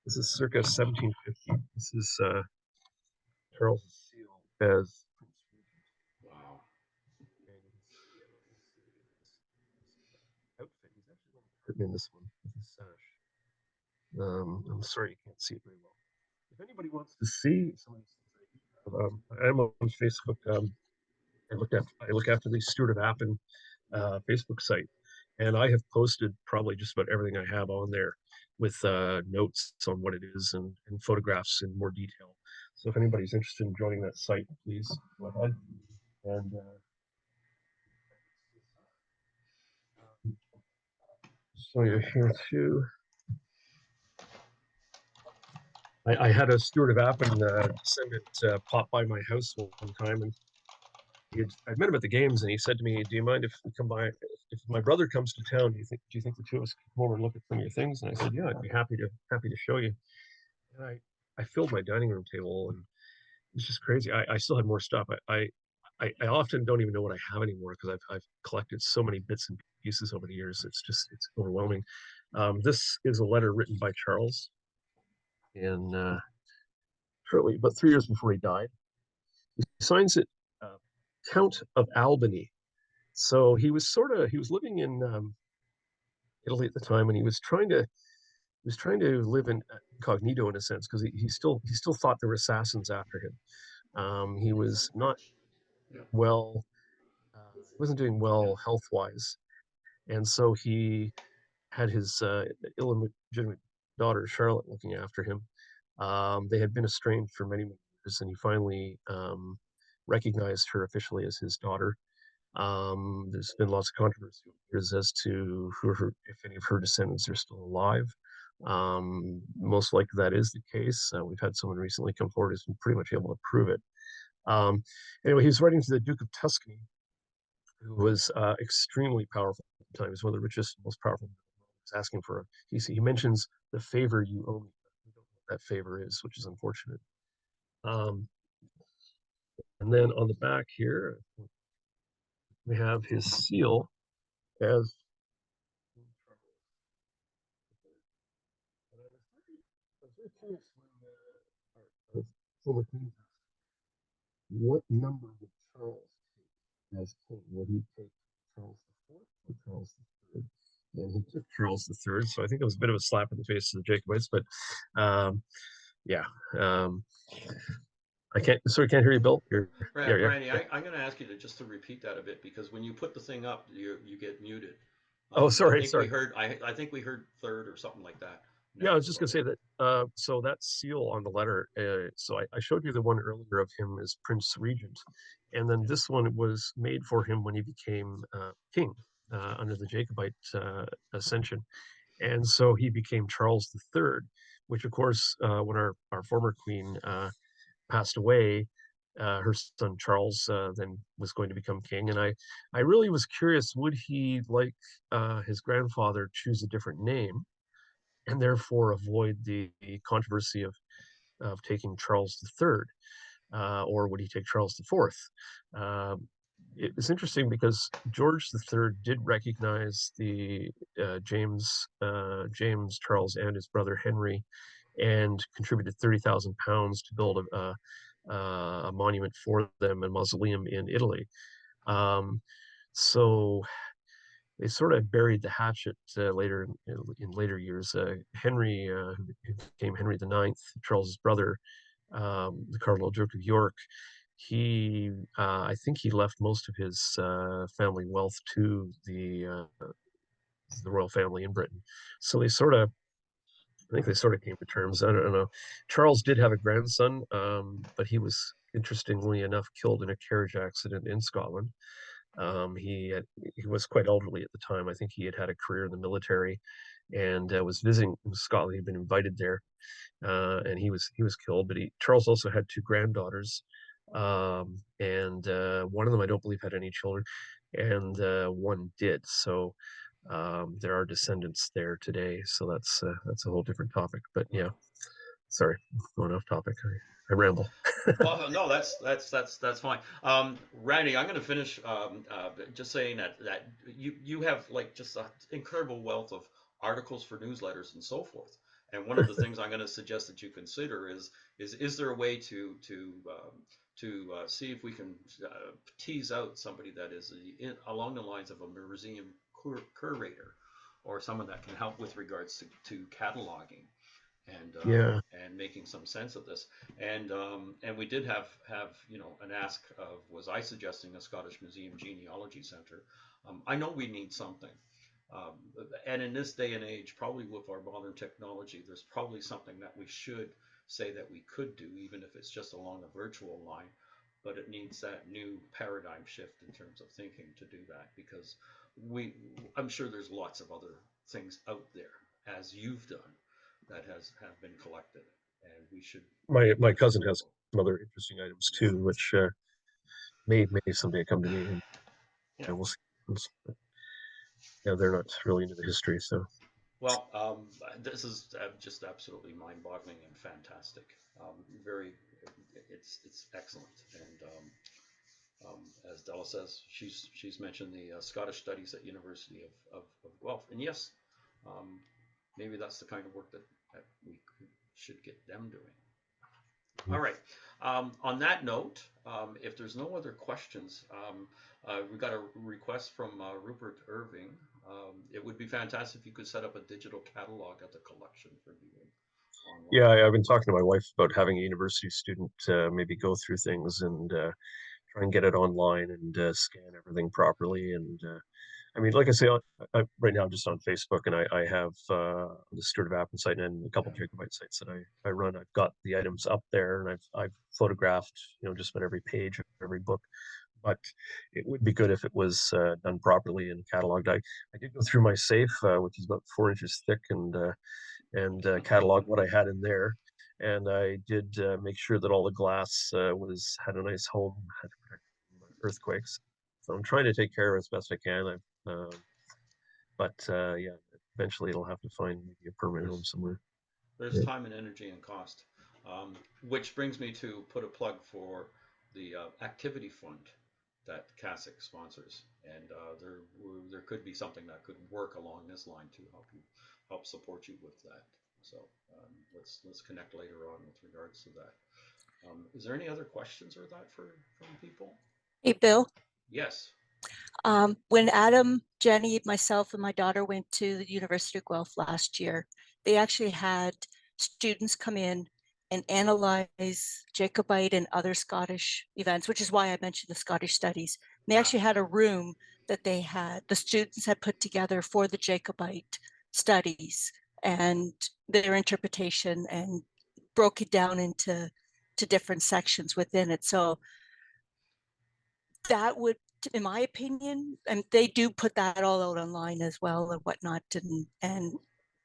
this is circa 1750. This is Charles's seal as Prince Regent. Wow. And you can see this outfit. He's actually wearing a curtain in this one with his sash. I'm sorry you can't see it very well. If anybody wants to see some of these things, I'm on Facebook. I look after the Stewart of Appin Facebook site, and I have posted probably just about everything I have on there with notes on what it is and photographs in more detail. So if anybody's interested in joining that site, please go ahead and show you here too. I had a Stewart of Appin descendant pop by my house one time, and I'd met him at the games, and he said to me, "Do you mind if we come by? If my brother comes to town, do you think the two of us could come over and look at some of your things?" And I said, "Yeah, I'd be happy to show you." And I filled my dining room table, and it's just crazy. I still had more stuff. I often don't even know what I have anymore because I've collected so many bits and pieces over the years. It's overwhelming. This is a letter written by Charles in shortly, about 3 years before he died. He signs it Count of Albany. So he was living in Italy at the time, and he was trying to live in incognito in a sense because he still thought there were assassins after him. He was not Yeah. well. He wasn't doing well health wise, and so he had his illegitimate daughter Charlotte looking after him. They had been estranged for many years, and he finally recognized her officially as his daughter. There's been lots of controversy as to if any of her descendants are still alive. Most likely that is the case. We've had someone recently come forward who's been pretty much able to prove it. Um, anyway, he was writing to the Duke of Tuscany, who was extremely powerful at the time. He was one of the richest, most powerful. He's asking for he mentions the favor you owe me. We don't know what that favor is, which is unfortunate. Um, and then on the back here, we have his seal as what number would Charles take as king? Would he take Charles IV or Charles III? And he took Charles III, so I think it was a bit of a slap in the face to the Jacobites. But yeah, I can't. Sorry, I can't hear you, Bill. Randy, I'm going to ask you to repeat that a bit because when you put the thing up, you get muted. Oh, sorry, I think sorry. I think we heard third or something like that. Yeah, I was just going to say that. So that seal on the letter. So I showed you the one earlier of him as Prince Regent, and then this one was made for him when he became king under the Jacobite ascension, and so he became Charles III, which of course, when our former queen passed away, her son Charles then was going to become king, and I really was curious, would he, like his grandfather, choose a different name and therefore avoid the controversy of taking Charles III, or would he take Charles IV? It was interesting because George III did recognize the James Charles and his brother Henry, and contributed £30,000 to build a monument for them, a mausoleum in Italy. So they sort of buried the hatchet later in later years. Henry, who became Henry IX, Charles's brother, the Cardinal Duke of York, I think he left most of his family wealth to the royal family in Britain. So I think they sort of came to terms. I don't know. Charles did have a grandson, but he was, interestingly enough, killed in a carriage accident in Scotland. He was quite elderly at the time. I think he had a career in the military, and was visiting Scotland. He'd been invited there, and he was killed. But Charles also had two granddaughters, and one of them I don't believe had any children, and one did. So there are descendants there today. So that's a whole different topic. But yeah, sorry, going off topic. I ramble. Well, no, that's fine. Randy, I'm going to finish just saying that you have like just an incredible wealth of articles for newsletters and so forth. And one of the things I'm going to suggest that you consider is there a way to see if we can tease out somebody that is along the lines of a museum curator or someone that can help with regards to cataloging. Yeah. and making some sense of this. And we did have an ask of, was I suggesting a Scottish Museum Genealogy Center? I know we need something. Um, and in this day and age, probably with our modern technology, there's probably something that we should say that we could do, even if it's just along a virtual line. But it needs that new paradigm shift in terms of thinking to do that, because I'm sure there's lots of other things out there, as you've done, that have been collected, and we should. My cousin has some other interesting items too, which may someday come to me, and Yeah. we'll see. Yeah, they're not really into the history, so. Well, this is just absolutely mind-boggling and fantastic. Very, it's excellent. And as Della says, she's mentioned the Scottish Studies at University of Guelph, and yes, um, maybe that's the kind of work that we should get them doing. All right. On that note, if there's no other questions, we got a request from Rupert Irving. It would be fantastic if you could set up a digital catalog of the collection for viewing online. Yeah, I've been talking to my wife about having a university student maybe go through things and try and get it online and scan everything properly. And I mean, like I say, right now I'm just on Facebook, and I have the Stewart of Appin site and a couple Jacobite sites that I run. I've got the items up there, and I've photographed, just about every page of every book. But it would be good if it was done properly and cataloged. I did go through my safe, which is about 4 inches thick, and catalog what I had in there. And I did make sure that all the glass had a nice home, had to protect from earthquakes. So I'm trying to take care of it as best I can. But yeah, eventually it'll have to find maybe a permanent home somewhere. There's time and energy and cost, which brings me to put a plug for the activity fund that Cassoc sponsors, and there could be something that could work along this line to help support you with that. So let's connect later on with regards to that. Is there any other questions or that from people? Hey, Bill. Yes. When Adam, Jenny, myself, and my daughter went to the University of Guelph last year, they actually had students come in and analyze Jacobite and other Scottish events, which is why I mentioned the Scottish studies. And they actually had a room that the students had put together for the Jacobite studies and their interpretation, and broke it down into different sections within it. So that would, in my opinion, and they do put that all out online as well and whatnot, and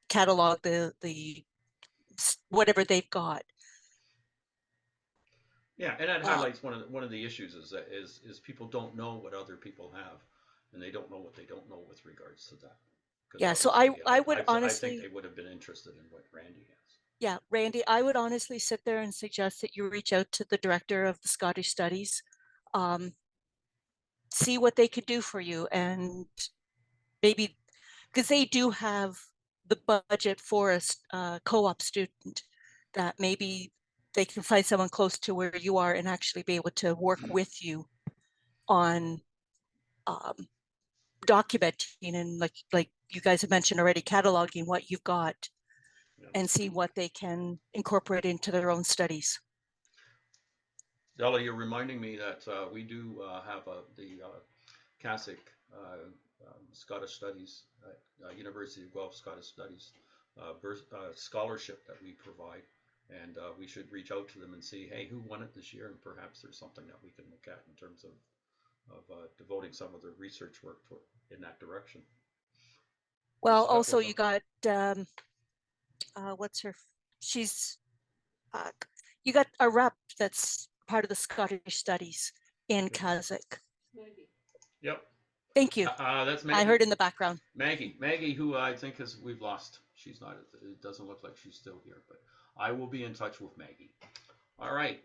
catalog the whatever they've got. Yeah, and that highlights one of the issues is people don't know what other people have, and they don't know what they don't know with regards to that. Yeah, so I would honestly, I think they would have been interested in what Randy has. Yeah, Randy, I would honestly sit there and suggest that you reach out to the director of the Scottish Studies, see what they could do for you, and maybe, because they do have the budget for a co-op student, that maybe they can find someone close to where you are and actually be able to work with you on documenting and like you guys have mentioned already, cataloging what you've got, and see what they can incorporate into their own studies. Della, you're reminding me that we do have the Cassoc Scottish Studies, University of Guelph Scottish Studies scholarship that we provide, and we should reach out to them and see, hey, who won it this year, and perhaps there's something that we can look at in terms of devoting some of the research work in that direction. Well, also you got what's her? She's you got a rep that's part of the Scottish Studies in Cassoc. Yep. Thank you. That's Maggie. I heard in the background. Maggie, who I think we've lost. She's not. It doesn't look like she's still here, but I will be in touch with Maggie. All right.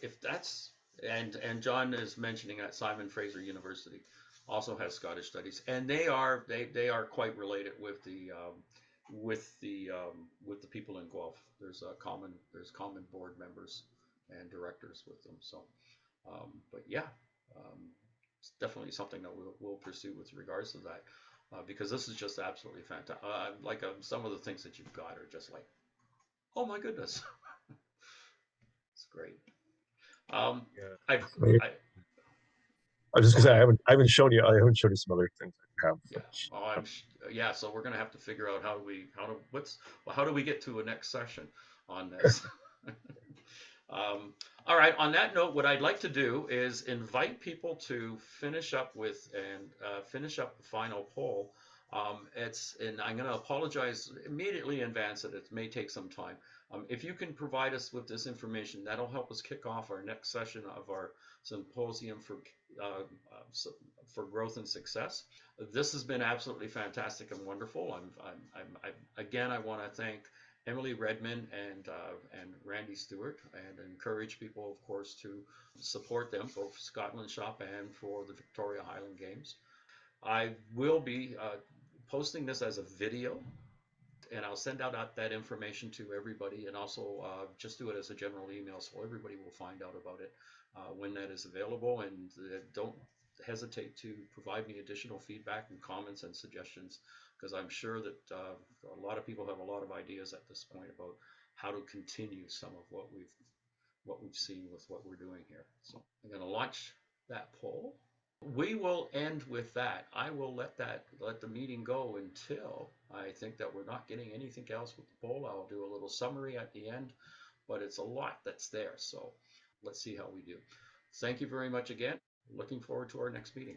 If that's and John is mentioning that Simon Fraser University also has Scottish Studies, and they are quite related with the people in Guelph. There's common board members and directors with them. So, but yeah, it's definitely something that we'll pursue with regards to that. because this is just absolutely fantastic. Like some of the things that you've got are just like, oh my goodness, it's great. Yeah. I've, Great. I, I was just go gonna say ahead. I haven't shown you some other things I have. Yeah. Oh, yeah. So we're gonna have to figure out how do we get to a next session on this? All right. On that note, what I'd like to do is invite people to finish up finish up the final poll. And I'm going to apologize immediately in advance that it may take some time. If you can provide us with this information, that'll help us kick off our next session of our symposium uh, for growth and success. This has been absolutely fantastic and wonderful. Again, I want to thank Emily Redman and Randy Stewart, and encourage people, of course, to support them, both ScotlandShop and for the Victoria Highland Games. I will be posting this as a video, and I'll send out that information to everybody, and also just do it as a general email so everybody will find out about it when that is available. And don't hesitate to provide me additional feedback and comments and suggestions, because I'm sure that a lot of people have a lot of ideas at this point about how to continue some of what we've seen with what we're doing here. So I'm going to launch that poll. We will end with that. I will let the meeting go until I think that we're not getting anything else with the poll. I'll do a little summary at the end, but it's a lot that's there. So let's see how we do. Thank you very much again. Looking forward to our next meeting.